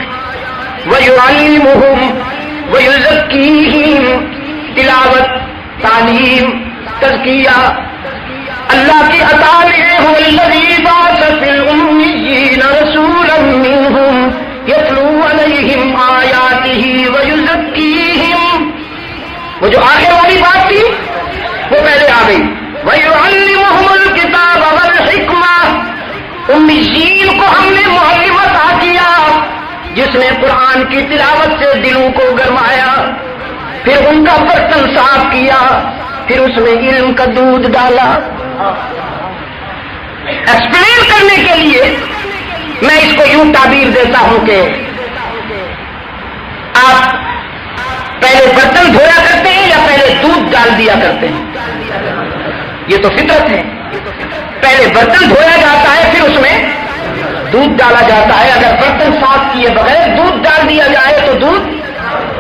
ویعلمہم ویزکیہم. تلاوت، تعلیم، تزکیہ اللہ کی عطا میں ہے. هو الذی بعث فی الامیین رسولا منہم یتلو علیہم آیاتہ ویزکیہم. وہ جو آخر والی بات تھی وہ پہلے آ گئی. ویعلمہم الکتاب والحکمہ. امیین کو ہم نے معلم عطا کیا جس نے قرآن کی تلاوت سے دلوں کو گرمایا، پھر ان کا برتن صاف کیا، پھر اس میں علم کا دودھ ڈالا. ایکسپلین کرنے کے لیے میں اس کو یوں تعبیر دیتا ہوں کہ آپ پہلے برتن دھویا کرتے ہیں یا پہلے دودھ ڈال دیا کرتے ہیں؟ یہ تو فطرت ہے. پہلے برتن دھویا جاتا ہے پھر اس میں دودھ ڈالا جاتا ہے. اگر برتن صاف کیے بغیر دودھ ڈال دیا جائے تو دودھ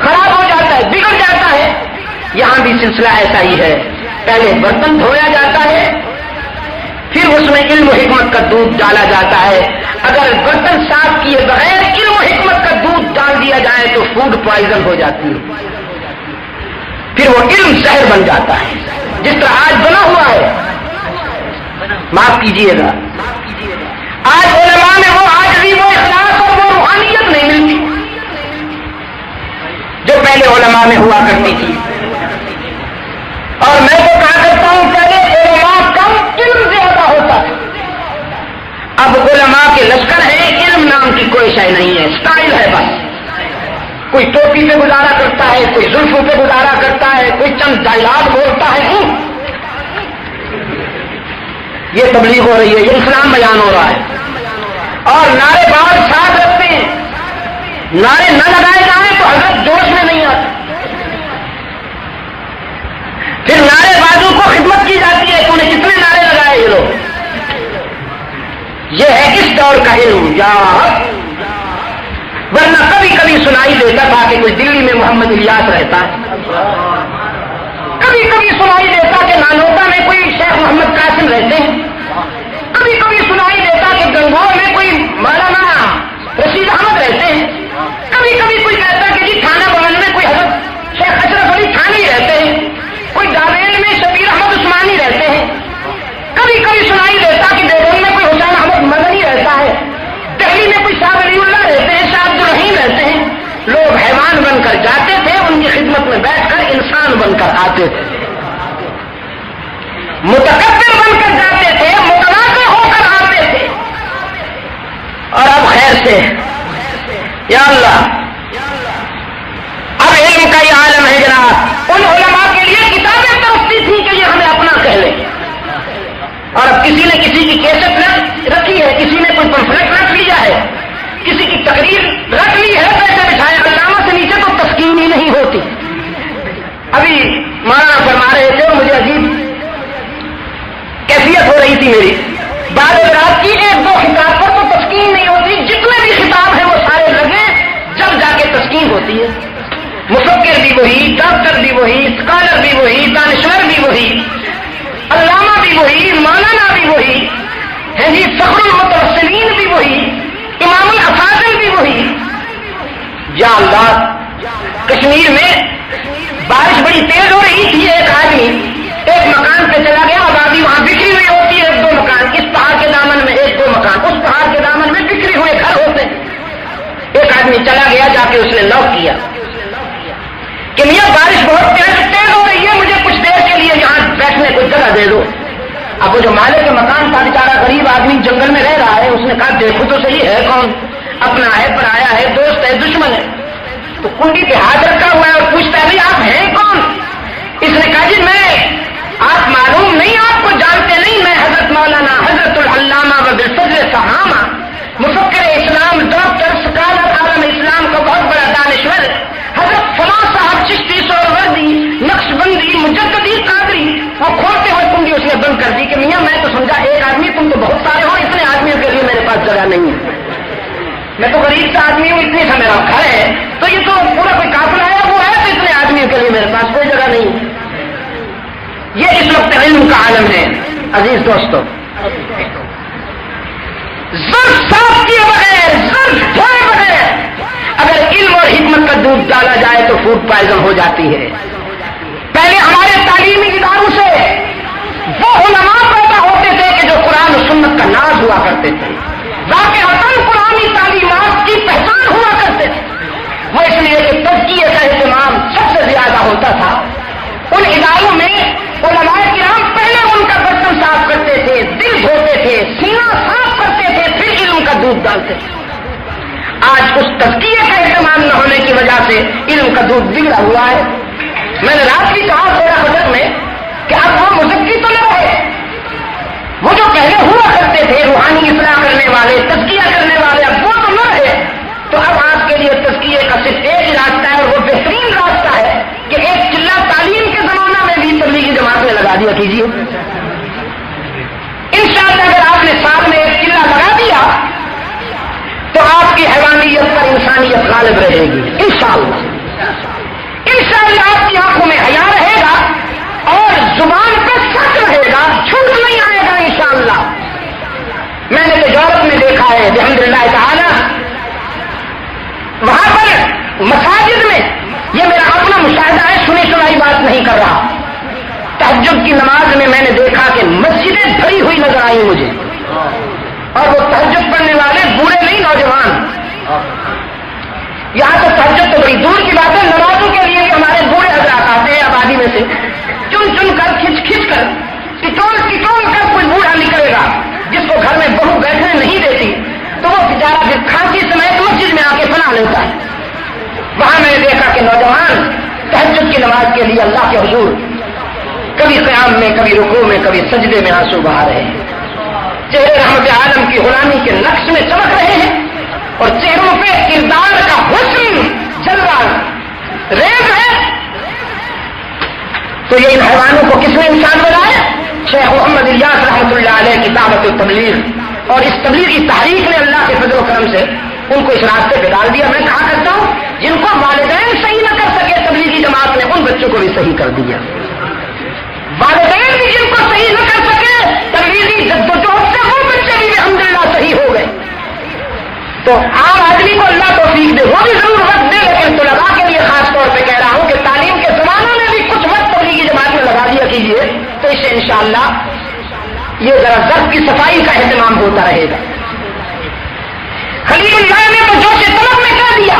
خراب ہو جاتا ہے، بگڑ جاتا ہے. یہاں بھی سلسلہ ایسا ہی ہے. پہلے برتن دھویا جاتا ہے پھر اس میں علم و حکمت کا دودھ ڈالا جاتا ہے. اگر برتن صاف کیے بغیر علم و حکمت کا دودھ ڈال دیا پوائزن ہو جاتی ہے، پھر وہ علم زہر بن جاتا ہے، جس طرح آج بنا ہوا ہے۔ معاف کیجیے گا، آج علماء میں وہ عاجزی، وہ اخلاص اور وہ روحانیت نہیں ملتی جو پہلے علماء میں ہوا کرتی تھی۔ اور میں تو کہا کرتا ہوں پہلے علماء کم، علم زیادہ ہوتا ہے۔ اب علماء کے لشکر ہیں، علم نام کی کوئی شے نہیں ہے، سٹائل ہے بس۔ کوئی ٹوپی پہ گزارا کرتا ہے، کوئی زلفوں پہ گزارا کرتا ہے، کوئی چند ڈائلاگ بولتا ہے۔ یہ تبلیغ ہو رہی ہے، یہ اسلام بیان ہو رہا ہے، اور نعرے باز ساتھ رکھتے ہیں۔ نعرے نہ لگائے جائیں تو حضرت جوش میں نہیں آتے، پھر نعرے بازوں کو خدمت کی جاتی ہے کہ انہیں کتنے نعرے لگائے یہ لوگ۔ یہ ہے اس دور کا علم، یا ورنہ کبھی کبھی سنائی دیتا تھا کہ کوئی دلی میں محمد الیاس رہتا ہے، کبھی کبھی سنائی دیتا کہ نانوتا میں کوئی شیخ محمد قاسم رہتے ہیں، کبھی کبھی سنائی دیتا کہ گنگور میں کوئی مولانا رشید احمد رہتے ہیں، کبھی کبھی کوئی کہتا کہ جی تھانہ بغل میں کوئی حضرت شیخ اشرف علی تھانی رہتے ہیں، کوئی دارین میں شبیر احمد عثمانی رہتے ہیں، کبھی کبھی سنائی دیتا کہ دیوبند میں کوئی حسین احمد مدنی رہتا ہے، دہلی میں کوئی شاہ ولی اللہ رہتے ہیں، شاہ عبد الرحیم رہتے ہیں۔ لوگ حیوان بن کر جاتے تھے، ان کی خدمت میں بیٹھ کر انسان بن کر آتے تھے، متکبر بن کر جاتے تھے، متنازع ہو کر آتے تھے۔ اور اب خیر سے یا اللہ، اب علم کا یہ عالم ہے جناب۔ ان علماء کے لیے کتابیں ترستی تھی کہ یہ ہمیں اپنا کہہ لیں، اور اب کسی نے کسی کی کیسٹ رکھی ہے، کسی نے کوئی پمفلٹ رکھ لیا ہے، کسی کی تقریر رکھ لی ہے، پیسے بٹھائے، علامہ سے نیچے تو تسکین ہی نہیں ہوتی۔ ابھی مولانا فرما رہے تھے، مجھے عجیب کیفیت ہو رہی تھی میری، بعد رات کی ایک دو خطاب پر تو تسکین نہیں ہوتی، جتنے بھی خطاب ہیں وہ سارے لگے، جب جا کے تسکین ہوتی ہے۔ مفکر بھی وہی، ڈاکٹر بھی وہی، اسکالر بھی وہی، دانشور بھی وہی، علامہ بھی وہی، مولانا بھی وہی ہے جی، فخر المتوسلین بھی وہی، امام الافاضل بھی وہی۔ یا اللہ، کشمیر میں بارش بڑی تیز ہو رہی تھی، ایک آدمی ایک مکان پہ چلا گیا، آبادی وہاں بکھری ہوئی ہوتی ہے، ایک دو مکان، اس پہاڑ کے دامن میں ایک دو مکان، اس پہاڑ کے دامن میں بکھری ہوئے گھر ہوتے ہیں۔ ایک آدمی چلا گیا، جا کے اس نے نوک کیا کہ میاں بارش بہت تیز ہو رہی ہے، مجھے کچھ دیر کے لیے یہاں بیٹھنے کو جگہ دے دو۔ اب وہ جو مالک کے مکان تھا، بیچارہ غریب آدمی جنگل میں رہ رہا ہے، اس نے کہا دیکھو تو صحیح ہے کون، اپنا ہے، پرایا ہے، دوست ہے، دشمن ہے۔ تو کنڈی پہ ہاتھ رکھا ہوا ہے اور پوچھتا ہے آپ ہیں کون؟ اس نے کہا جی میں، آپ معلوم نہیں، آپ کو جانتے نہیں، میں حضرت مولانا حضرت العلامہ و بالفضل صحامہ، مفکر اسلام، ڈاکٹر، اسکالر، عالم اسلام کا بہت بڑا دانشور حضرت فلاں صاحب چشتی، سہروردی، نقشبندی، مجددی، قادری۔ وہ کھولتے ہوئے کنڈی اس نے بند کر دی کہ میاں میں تو سمجھا ایک آدمی، تم تو بہت سارے ہو، اتنے آدمیوں کے لیے میرے پاس جگہ نہیں ہے، میں تو غریب سا آدمی ہوں، اتنے سا میرا گھر ہے، تو یہ تو پورا کوئی قافلہ آیا وہ ہے، تو اتنے آدمیوں کے لیے میرے پاس کوئی جگہ نہیں ہے۔ یہ اس وقت علم کا عالم ہے عزیز دوستو۔ ظرف صاف کیے بغیر، ظرف دھوئے بغیر اگر علم اور حکمت کا دودھ ڈالا جائے تو فوڈ پوائزن ہو جاتی ہے۔ پہلے ہمارے تعلیمی اداروں سے وہ علماء پیدا ہوتے تھے کہ جو قرآن و سنت کا ناز ہوا کرتے تھے، واقعتاً قرآنی تعلیمات کی پہچان ہوا کرتے تھے۔ وہ اس لیے کہ تزکیے کا اہتمام سب سے زیادہ ہوتا تھا۔ ان اداروں میں علماء کرام پہلے ان کا برتن صاف کرتے تھے، دل دھوتے تھے، سینہ صاف کرتے تھے، پھر علم کا دودھ ڈالتے تھے۔ آج اس تزکیے کا اہتمام نہ ہونے کی وجہ سے علم کا دودھ بگڑا ہوا ہے۔ میں نے رات بھی کہا تھوڑا حضرت میں کہ اب وہ مزکی تو نہ رہے، وہ جو پہلے ہوا کرتے تھے روحانی اصلاح کرنے والے، تزکیہ کرنے والے، اب وہ تو نہ رہے۔ تو اب آپ کے لیے تزکیے کا صرف ایک ہی راستہ ہے، اور وہ بہترین راستہ ہے کہ ایک چلہ تعلیم کے زمانہ میں بھی تبلیغی جماعت میں لگا دیا کیجیے۔ انشاءاللہ اگر آپ نے سال میں ایک چلہ لگا دیا تو آپ کی حیوانیت پر انسانیت غالب رہے گی انشاءاللہ۔ انشاءاللہ آپ کی آنکھوں میں حیا رہے گا اور زبان پہ سچ رہے گا، جھوٹ نہیں آئے گا انشاءاللہ۔ میں نے تجارت میں دیکھا ہے الحمدللہ تعالی، وہاں پر مساجد میں بات نہیں کر رہا. تہجد کی نماز میں میں نے دیکھا کہ مسجدیں بھری ہوئی نظر آئی مجھے, اور وہ تہجد پڑھنے والے بوڑھے نہیں, نوجوان. یہاں تو تہجد تو بڑی دور کی بات ہے, نمازوں کے لیے بھی ہمارے بوڑھے حضرات آتے ہیں آبادی میں سے, چن چن کر کھچ کھچ کر ٹٹول کر کوئی بوڑھا نکلے گا جس کو گھر میں بہو بیٹھنے نہیں دیتی, تو وہ بیچارہ پھر کھانسی سمیت مسجد میں آ کے پناہ لیتا ہے. وہاں میں نے دیکھا کہ نوجوان تہجد کی نماز کے لیے اللہ کے حضور کبھی قیام میں, کبھی رکوع میں, کبھی سجدے میں آنسو بہا رہے ہیں. چہرے رحمت عالم کی غلامی کے نقش میں چمک رہے ہیں, اور چہروں پہ کردار کا حسن جلوہ ریز ہے. تو یہ ان حیوانوں کو کس نے انسان بنایا؟ شیخ محمد الیاس رحمۃ اللہ علیہ کی دعوت و تبلیغ اور اس تبلیغی تحریک نے اللہ کے فضل و کرم سے ان کو اس راستے پہ ڈال دیا. میں کہا کرتا ہوں, جن کو والدین صحیح نہ کر سکے تبلیغی جماعت نے ان بچوں کو بھی صحیح کر دیا. والدین بھی جن کو صحیح نہ کر سکے تبلیغی جدوجہد سے وہ بچے بھی الحمدللہ صحیح ہو گئے. تو عام آدمی کو اللہ توفیق دے, وہ بھی ضرور وقت دے, لیکن طلباء کے لیے خاص طور پہ کہہ رہا ہوں کہ تعلیم کے زمانوں میں بھی کچھ وقت تبلیغی جماعت میں لگا دیا کیجیے, تو اس سے انشاءاللہ یہ ذرا ضبط کی صفائی کا اہتمام ہوتا رہے گا. خلیل اللہ نے تو جوش طلب میں کہہ دیا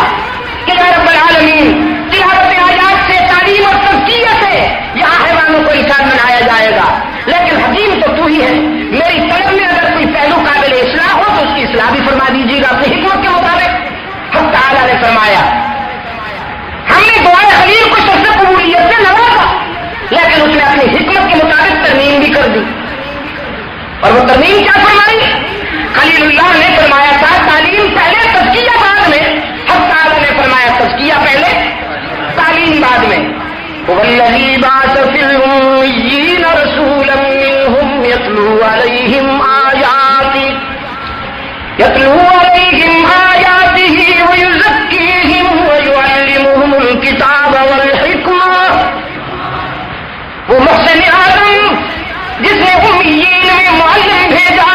کہ یا رب العالمین, تلاوت آیات سے, تعلیم اور تزکیہ سے یہاں حیوانوں کو انسان بنایا جائے گا, لیکن حکیم تو ہی ہے. میری طلب میں اگر کوئی پہلو قابل اصلاح ہو تو اس کی اصلاح بھی فرما دیجیے گا اپنی حکمت کے مطابق. حق تعالیٰ نے فرمایا ہم نے دعائے خلیل کو سب سے قبولیت سے نوازا, لیکن اس نے اپنی حکمت کے مطابق ترمیم بھی کر دی. اور وہ ترمیم کیا فرمائی؟ خلیل اللہ نے فرمایا تھا تعلیم پہلے تزکیہ بعد میں, حق تعالیٰ نے فرمایا تزکیہ پہلے تعلیم بعد میں. والذی بعث فی الأمیین رسولا منہم یتلو علیہم آیاتہ ویزکیہم ویعلمہم الکتاب والحکمہ. وہ محسن اعظم جس نے امیین میں معلم بھیجا,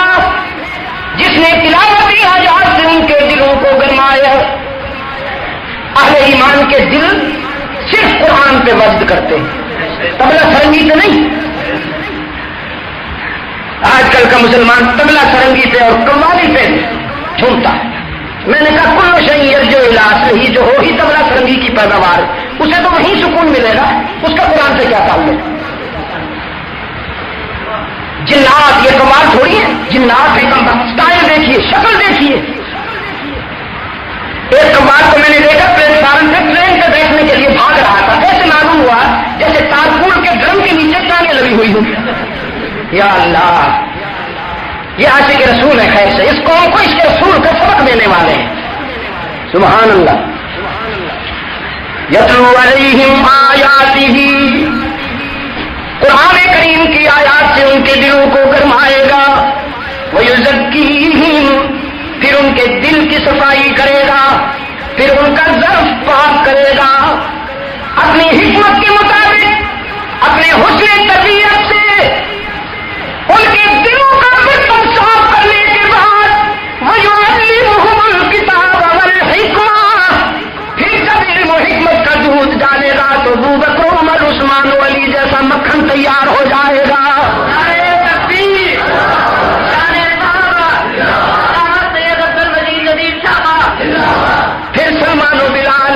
جس نے تلاوتی آیات سے ان کے دلوں کو گرمایا. اہل ایمان کے دل صرف قرآن پہ وجد کرتے ہیں, تبلا سرنگی پہ نہیں. آج کل کا مسلمان تبلا سرنگی پہ اور قوالی پہ جھومتا ہے. میں نے کہا کل شیء یرجع الی اصلہ, جو ہو ہی تبلا سرنگی کی پیداوار, اسے تو وہیں سکون ملے گا, اس کا قرآن سے کیا تعلق؟ جنات یہ کمال تھوڑی ہے, جنات ایک اسٹائل دیکھیے, شکل دیکھیے. ایک کمال کو میں نے دیکھا پلیٹ فارم سے ٹرین پہ بیٹھنے کے لیے بھاگ رہا تھا, ایسے معلوم ہوا جیسے تارپول کے ڈرم کے نیچے ٹانگیں لگی ہوئی ہوں. یا اللہ, یہ عاشق رسول ہے. خیر سے اس قوم کو اس کے رسول کا سبق دینے والے ہیں. سبحان اللہ. یتلو علیہم آیاتہ, قرآن کریم کی آیات سے ان کے دلوں کو گرمائے گا. ویزکیہم, پھر ان کے دل کی صفائی کرے گا, پھر ان کا ظرف پاک کرے گا. اپنی حکمت کے مطابق, اپنے حسن طبیعت سے ان کے دلوں کا برتن صاف کرنے کے بعد ویعلمہم الکتاب والحکمہ, پھر جب علم و حکمت کا دودھ ڈالے گا تو ابو بکر, عمر, عثمان و علی جیسا مکھن تیار ہو جائے گا. پھر سلمان و بلال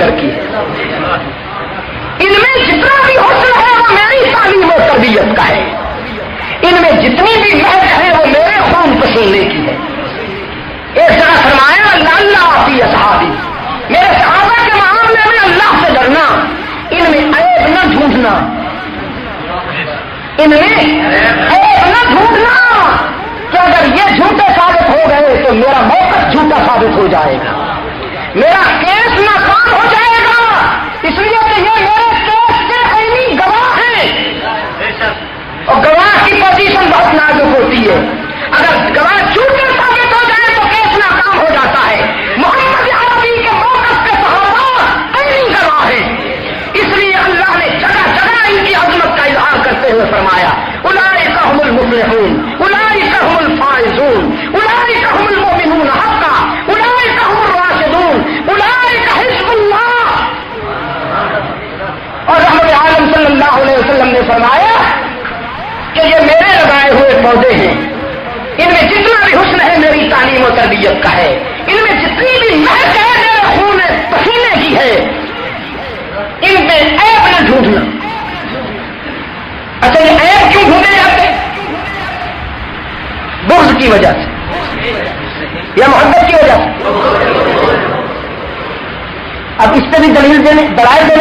گھر کی ہے. ان میں جتنا بھی حسن ہے وہ میری تعلیم و تربیت کا ہے. ان میں جتنی بھی مہک ہے وہ میرے خون پسینے کی ہے. ایک جگہ فرمایا اللہ فی اصحابی، میرے صحابہ کے معاملے میں اللہ سے ڈرنا، ان میں عیب نہ ڈھونڈنا، ان میں عیب نہ ڈھونڈنا کہ اگر یہ جھوٹے ثابت ہو گئے تو میرا موقف جھوٹا ثابت ہو جائے گا، میرا کیس ناکام ہو جائے گا. اس لیے کہ یہ میرے کیس کے عینی گواہ ہیں، اور گواہ کی پوزیشن بہت نازک ہوتی ہے. اگر گواہ جھوٹے ثابت ہو جائے تو کیس ناکام ہو جاتا ہے. محمد عربی کے موقف کے صحابہ عینی گواہ ہیں. اس لیے اللہ نے جگہ جگہ ان کی عظمت کا اظہار کرتے ہوئے فرمایا اولئک هم المفلحون اولئک هم الفائزون اولئک هم المؤمنون حقا اولئک هم الراشدون اولئک حزب اللہ. اور رحمت عالم صلی اللہ علیہ وسلم نے فرمایا کہ یہ میرے لگائے ہوئے پودے ہیں، ان میں جتنا بھی حسن ہے میری تعلیم و تربیت کا ہے، ان میں جتنی بھی مہک ہے میرے خون پسینے کی ہے، ان میں عیب نہ ڈھونڈنا. اچھا یہ عیب کیوں ڈھونڈے جاتے؟ بغض کی وجہ سے یا محبت کی وجہ سے؟ اب اس پہ بھی دلائل دینے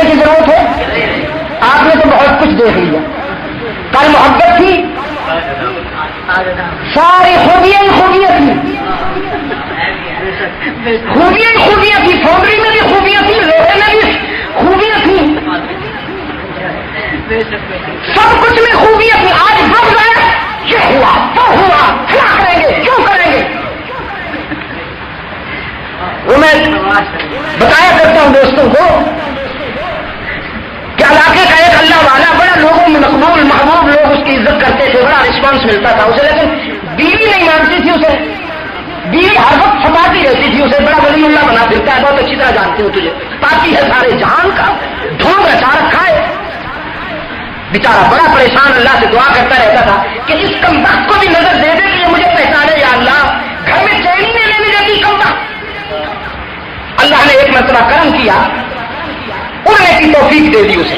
کی ضرورت ہے. آپ نے تو بہت کچھ دیکھ لیا. کل محبت تھی، ساری خوبیاں خوبیاں تھی، خوبیاں تھی، فوڈری میں بھی خوبیاں تھی، لوہے میں بھی خوبیاں تھی، سب کچھ میں خوبیاں تھی. آج بغض ہے، یہ ہوا وہ ہوا، کیا کریں گے، کیوں کریں گے. وہ میں بتایا کرتا ہوں دوستوں کو کہ علاقے کا ایک اللہ والا بڑا لوگوں میں مقبول محبوب، لوگ اس کی عزت کرتے تھے، بڑا رسپانس ملتا تھا اسے، لیکن بیوی نہیں مانتی تھی اسے. بیوی ہر وقت چھپاتی رہتی تھی اسے. بڑا ولی اللہ بنا پھرتا ہے، بہت اچھی طرح جانتی ہوں تجھے، پاکی ہے سارے جہان کا، ڈھونگ رچا رکھا ہے. بیچارہ بڑا پریشان اللہ سے دعا کرتا رہتا تھا کہ اس کمبخت کو بھی نظر دے دے کہ یہ مجھے پہچانے یا اللہ. گھر میں چینی نہیں لینے دیتی کمبخت. اللہ نے ایک مرتبہ کرم کیا، اڑنے کی توفیق دے دی اسے.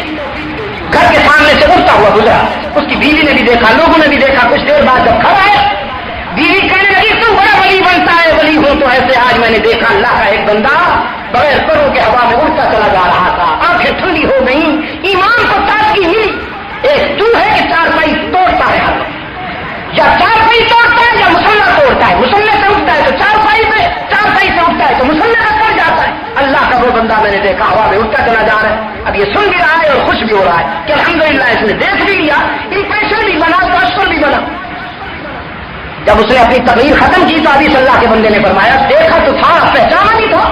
گھر کے سامنے سے اڑتا ہوا گزرا، اس کی بیوی نے بھی دیکھا، لوگوں نے بھی دیکھا. کچھ دیر بعد جب کھڑا ہے، بیوی کہنے لگی تو بڑا ولی بنتا ہے، ولی ہوں تو ایسے. آج میں نے دیکھا اللہ کا ایک بندہ بغیر پروں کے ہوا میں اڑتا چلا جا رہا تھا. آنکھیں ٹھنڈی ہو گئیں، ایمان کو تازگی ملی. ایک تو ہے کہ چار پائی توڑتا ہے، یا چار پائی توڑتا ہے یا مسلح توڑتا ہے. مسلح سے اٹھتا ہے تو چار پائی سے اٹھتا ہے تو مسلح کا پڑ جاتا ہے. اللہ کا وہ بندہ میں نے دیکھا ہوا میں اٹھتا چلا جا رہا ہے. اب یہ سن بھی رہا ہے اور خوش بھی ہو رہا ہے کہ الحمدللہ اس نے دیکھ بھی لیا، امپریشن بھی بنا، تاثر بھی بنا. جب اس نے اپنی تقریر ختم کی تو ابھی صلی اللہ کے بندے نے فرمایا دیکھا تو تھا، پہچانا بھی تھا.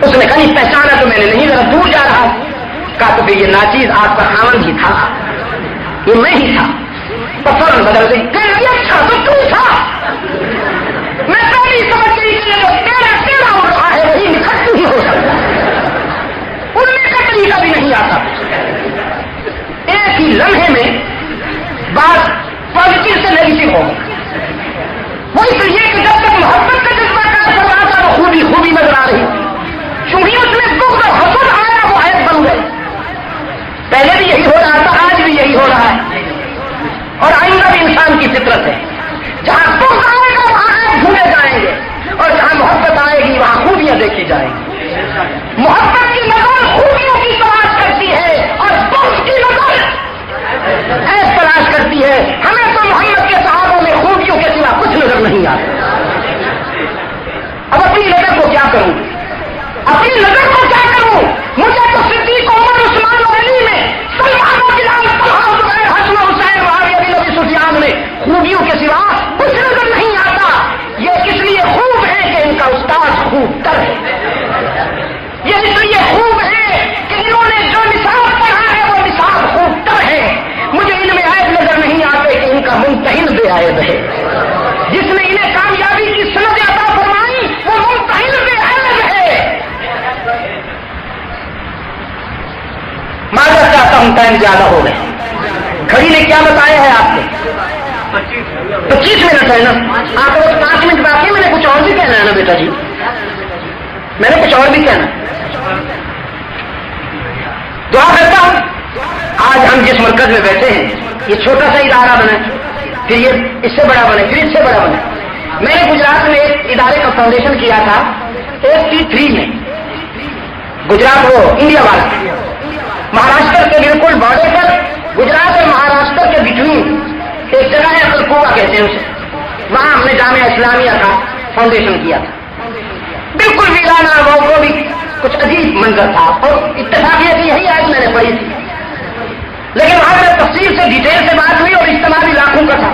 اس نے کہیں پہچانا تو میں نے نہیں، ذرا دور جا رہا. کہا تو پھر یہ ناچیز آپ کا خاون ہی تھا، یہ میں ہی تھا. تو فوراً بدل گئی، کہ اچھا تو تو تھا. میں پہلی سمجھ گئی کہ جو تیرا اڑ رہا ہے وہی نکھٹ نہیں ہو سکتا، اڑنے کا طریقہ بھی نہیں آتا. ایک ہی لمحے میں بات پازیٹیو سے نیگیٹو ہو. وہ اس لیے کہ جب تک محبت کا جذبہ کا اثر رہا تھا وہ خوبی نظر آ رہی، چونکہ اس میں بغض اور حسد آیا وہ عیب بن گئے. پہلے بھی یہی ہو رہا تھا، آج بھی یہی ہو رہا ہے، اور آئندہ بھی انسان کی فطرت ہے. جہاں بغض آئے گا وہاں عیب ڈھونڈے جائیں گے، اور جہاں محبت آئے گی وہاں خوبیاں دیکھی جائیں گی. محبت کی نظر خوبیوں کی تلاش کرتی ہے اور بغض کی نظر عیب تلاش کرتی ہے. ہمیں تو محمد کے صحابوں میں خوبیوں کے سوا کچھ نظر نہیں آتا. اب اپنی نظر کو کیا کروں، اپنی نظر کو کیا کروں؟ مجھے تو صدیق عمر عثمان و علی میں، سلمان و بلال، طلحہ و زبیر، حسن و حسین، معاویہ بن ابی سفیان میں خوبیوں کے سوا کچھ نظر نہیں آتا. یہ اس لیے خوب ہے کہ ان کا استاد خوب تر ہے. یہ اس لیے خوب ہے کہ انہوں نے جو نصاب پڑھا ہے وہ نصاب خوب تر ہے. مجھے ان میں عیب نظر نہیں آتے کہ ان کا ممتحن بے عیب ہے. جس نے انہیں کامیابی کی سند عطا فرمائی وہ ممتحن بے عیب ہے. معذرت چاہتا ہوں، ٹائم زیادہ ہو گئے. گھڑی نے کیا بتایا ہے آپ کو؟ 25 منٹ ہے نا. آپ کو 5 منٹ باقی. میں نے کچھ اور بھی کہنا ہے نا بیٹا جی، میں نے کچھ اور بھی کہنا. آج ہم جس مرکز میں بیٹھے ہیں یہ چھوٹا سا ادارہ بنا، پھر یہ اس سے بڑا بنے، پھر اس سے بڑا بنے. میں نے گجرات میں ایک ادارے کا فاؤنڈیشن کیا تھا 83 میں. گجرات وہ انڈیا والا مہاراشٹر کے بالکل بارڈر پر، گجرات اور مہاراشٹر کے بٹوین ایک جگہ ہے کلکوا کہتے ہیں اسے، وہاں ہم نے جامعہ اسلامیہ کا فاؤنڈیشن کیا تھا. بالکل ویرانہ، وہ بھی کچھ عجیب منظر تھا، اور اتفاقیت یہی آج میں نے پڑھی تھی. لیکن وہاں میں تفصیل سے ڈیٹیل سے بات ہوئی اور اجتماع بھی لاکھوں کا تھا.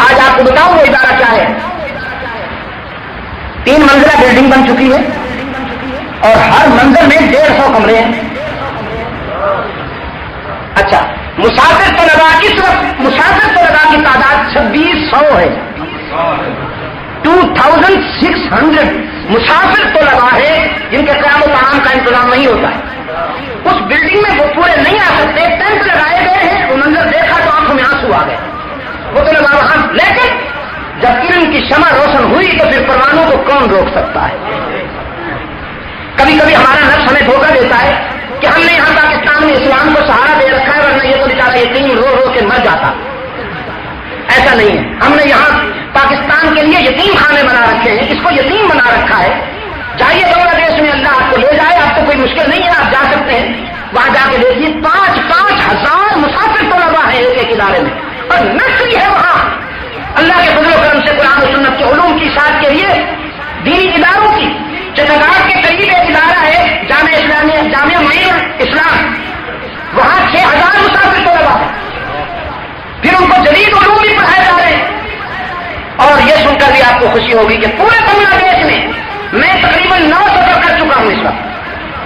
آج آپ کو بتاؤں وہ ادارہ کیا ہے. 3 منزلہ بلڈنگ بن چکی ہے اور ہر منزل میں 150 کمرے ہیں. اچھا، مسافر طلباء اس وقت مسافر طلباء کی تعداد 2600 ہے. 2600 مسافر طلباء ہے جن کے قیام و طعام کا انتظام نہیں ہوتا ہے. اس بلڈنگ میں وہ پورے نہیں آ سکتے، ٹینٹ لگائے گئے ہیں. وہ منظر دیکھا تو آنکھوں میں آنسو آ گئے. وہ طلباء وہاں، لیکن جب علم کی شمع روشن ہوئی تو پھر پروانوں کو کون روک سکتا ہے. کبھی کبھی ہمارا نفس ہمیں دھوکہ دیتا ہے کہ ہم نے یہاں پاکستان میں اسلام کو سہارا دے رکھا ہے، ورنہ یہ تو بیچارہ یتیم رو رو کے مر جاتا. ایسا نہیں ہے. ہم نے یہاں پاکستان کے لیے یتیم خانے بنا رکھے ہیں، اس کو یتیم بنا رکھا ہے. جائیے بنگلہ دیش میں، اللہ آپ کو لے جائے، آپ کو کوئی مشکل نہیں ہے، آپ جا سکتے ہیں. وہاں جا کے دیکھیے 5-5 ہزار مسافر طلباء ہیں ایک ادارے میں، اور نسلی ہے وہاں. اللہ کے فضل و کرم سے قرآن و سنت کے علوم کی اشاعت کے لیے دینی اداروں کی چٹگاٹ کے قریب ایک ادارہ ہے جامعہ اسلامیہ، جامعہ معین اسلام. وہاں 6000 مسافر طلباء ہیں. پھر ان کو جدید علوم بھی پڑھائے جا رہے ہیں. اور یہ سن کر بھی آپ کو خوشی ہوگی کہ پورے بنگلہ دیش میں میں تقریباً 9 سفر کر چکا ہوں اس وقت.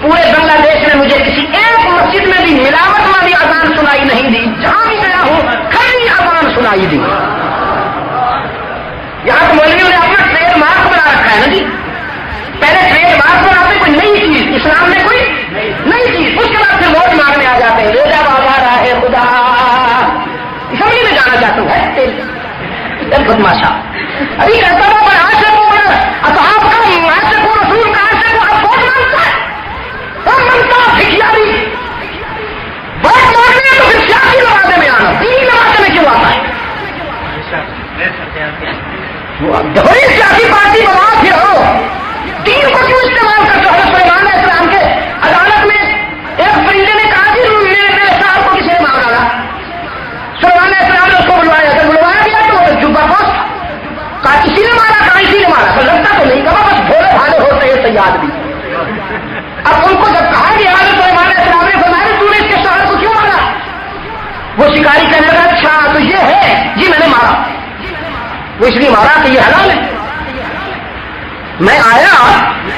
پورے بنگلہ دیش میں مجھے کسی ایک مسجد میں بھی ملاوٹ والی اذان سنائی نہیں دی. جہاں بھی گیا ہوں کھڑی اذان سنائی دی. یہاں تو مولویوں نے اپنا ٹریڈ مارک بنا رکھا ہے نا جی. پہلے ٹریڈ مارک بناتے کوئی نئی چیز، اسلام میں کوئی نئی چیز، اس کے بعد پھر ووٹ مانگنے آ جاتے ہیں. ریجا بابا راہ خدا اسمبلی میں جانا چاہتا ہوں. بدماشا ابھی کہتا تھا میں آج سے اب آپ کا عاشق و رسول کا عاشق و آپ ووٹ مانگتا ہے. اور مانگتا بھکیاری ووٹ مانگنے تو پھر سیاسی لبادے میں آنا، دینی لبادے میں کیوں آتا ہے؟ بڑی سیاسی پارٹی بنا پھر ہو، دین کو کیوں استعمال کرتے ہو؟ سلیمان علیہ السلام کے عدالت میں ایک پرندے نے کہا کہ میرے سال کو کسی نے مار ڈالا. سلیمان علیہ السلام نے اس کو بلوایا، جب بلوایا گیا تو جبا پوسٹ کہا اسی نے مارا، کہا اسی نے مارا. تو لگتا تو نہیں، کہا بس بھولے بھالے ہوتے ہیں سیاد بھی. اب ان کو جب کہا گیا تو سلیمان علیہ السلام نے فرمایا تو نے اس کے شوہر کو کیوں مارا؟ وہ شکاری کہنے لگا اچھا تو یہ ہے جی میں نے مارا. وہ اس لیے مارا کہ یہ حلال ہے. میں آیا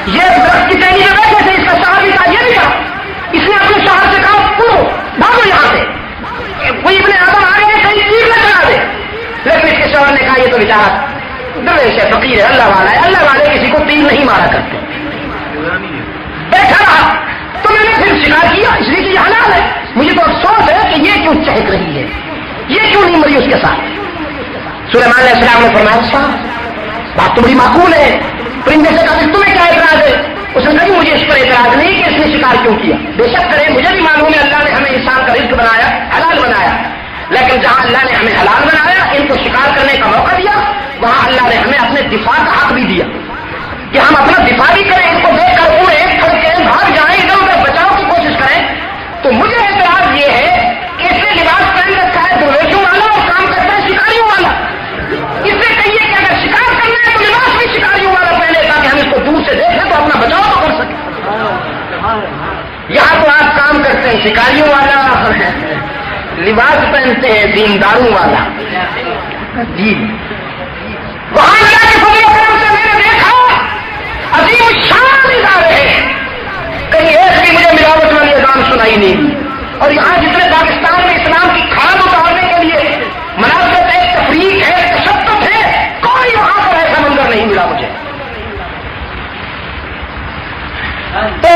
یہ درخت کی ٹہنی میں بیٹھے تھے، اس کا شوہر بھی کہا یہ بھی کہا. اس نے اپنے شوہر سے کہا تو بھاگو یہاں سے، کوئی ابن آدم آ گئے کہیں تیر نہ چلا دے. لیکن اس کے شوہر نے کہا یہ تو بیچارہ درویش ہے، فقیر ہے، اللہ والا ہے، اللہ والے کسی کو تیر نہیں مارا کرتے. بیٹھا رہا تو میں نے پھر شکار کیا، اس لیے کہ یہ حلال ہے. مجھے تو افسوس ہے کہ یہ کیوں چہک رہی ہے، یہ کیوں نہیں مری اس کے ساتھ. سلیمان علیہ السلام نے فرمایا اچھا بات تو بڑی معقول ہے. پرندے سے کہا تمہیں کیا اعتراض ہے؟ اس نے کہا مجھے اس پر اعتراض نہیں کہ اس نے شکار کیوں کیا. بے شک کرے، مجھے بھی معلوم ہے اللہ نے ہمیں انسان کا رزق بنایا، حلال بنایا. لیکن جہاں اللہ نے ہمیں حلال بنایا، ان کو شکار کرنے کا موقع دیا، وہاں اللہ نے ہمیں اپنے دفاع کا حق بھی دیا کہ ہم اپنا دفاع بھی کریں. ان کو دیکھ کر اڑے کھڑکے بھاگ جائیں، ادھر ادھر بچاؤ کی کوشش کریں. تو مجھے اعتراض یہ ہے کہ اس نے لباس پہن رکھا ہے درویشوں والا اور کام کرتا ہے شکاریوں والا. اس سے کہیے کہ اگر شکار کرنا ہے تو لباس بھی شکاریوں والا پہنے تاکہ ہم اس کو دور سے دیکھیں تو اپنا بچاؤ تو کر سکیں. یہاں تو آپ کام کرتے ہیں شکاریوں والا، لباس پہنتے ہیں دینداروں والا. جی وہاں اللہ کے فضل و کرم سے میں نے دیکھا عظیم الشان ادارے ہیں، کہیں ایک بھی مجھے ملاوٹ والی اذان سنائی نہیں دی. اور یہاں جتنے پاکستان میں اسلام کی کھاد اتارنے کے لیے مناسبت ہے، تفریق ہے، تشدد ہے، کوئی وہاں پر ایسا منظر نہیں ملا مجھے. تو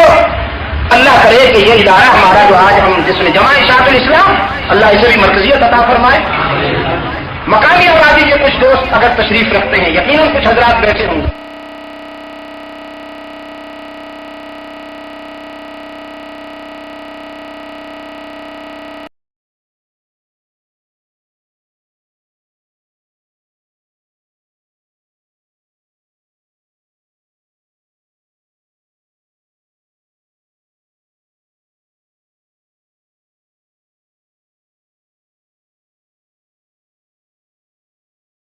اللہ کرے کہ یہ ادارہ ہمارا جو آج ہم جس میں جمع اشاعت الاسلام، اللہ اسے بھی مرکزیت عطا فرمائے. مقامی آبادی کے کچھ دوست اگر تشریف رکھتے ہیں، یقیناً کچھ حضرات بیٹھے ہوں گے.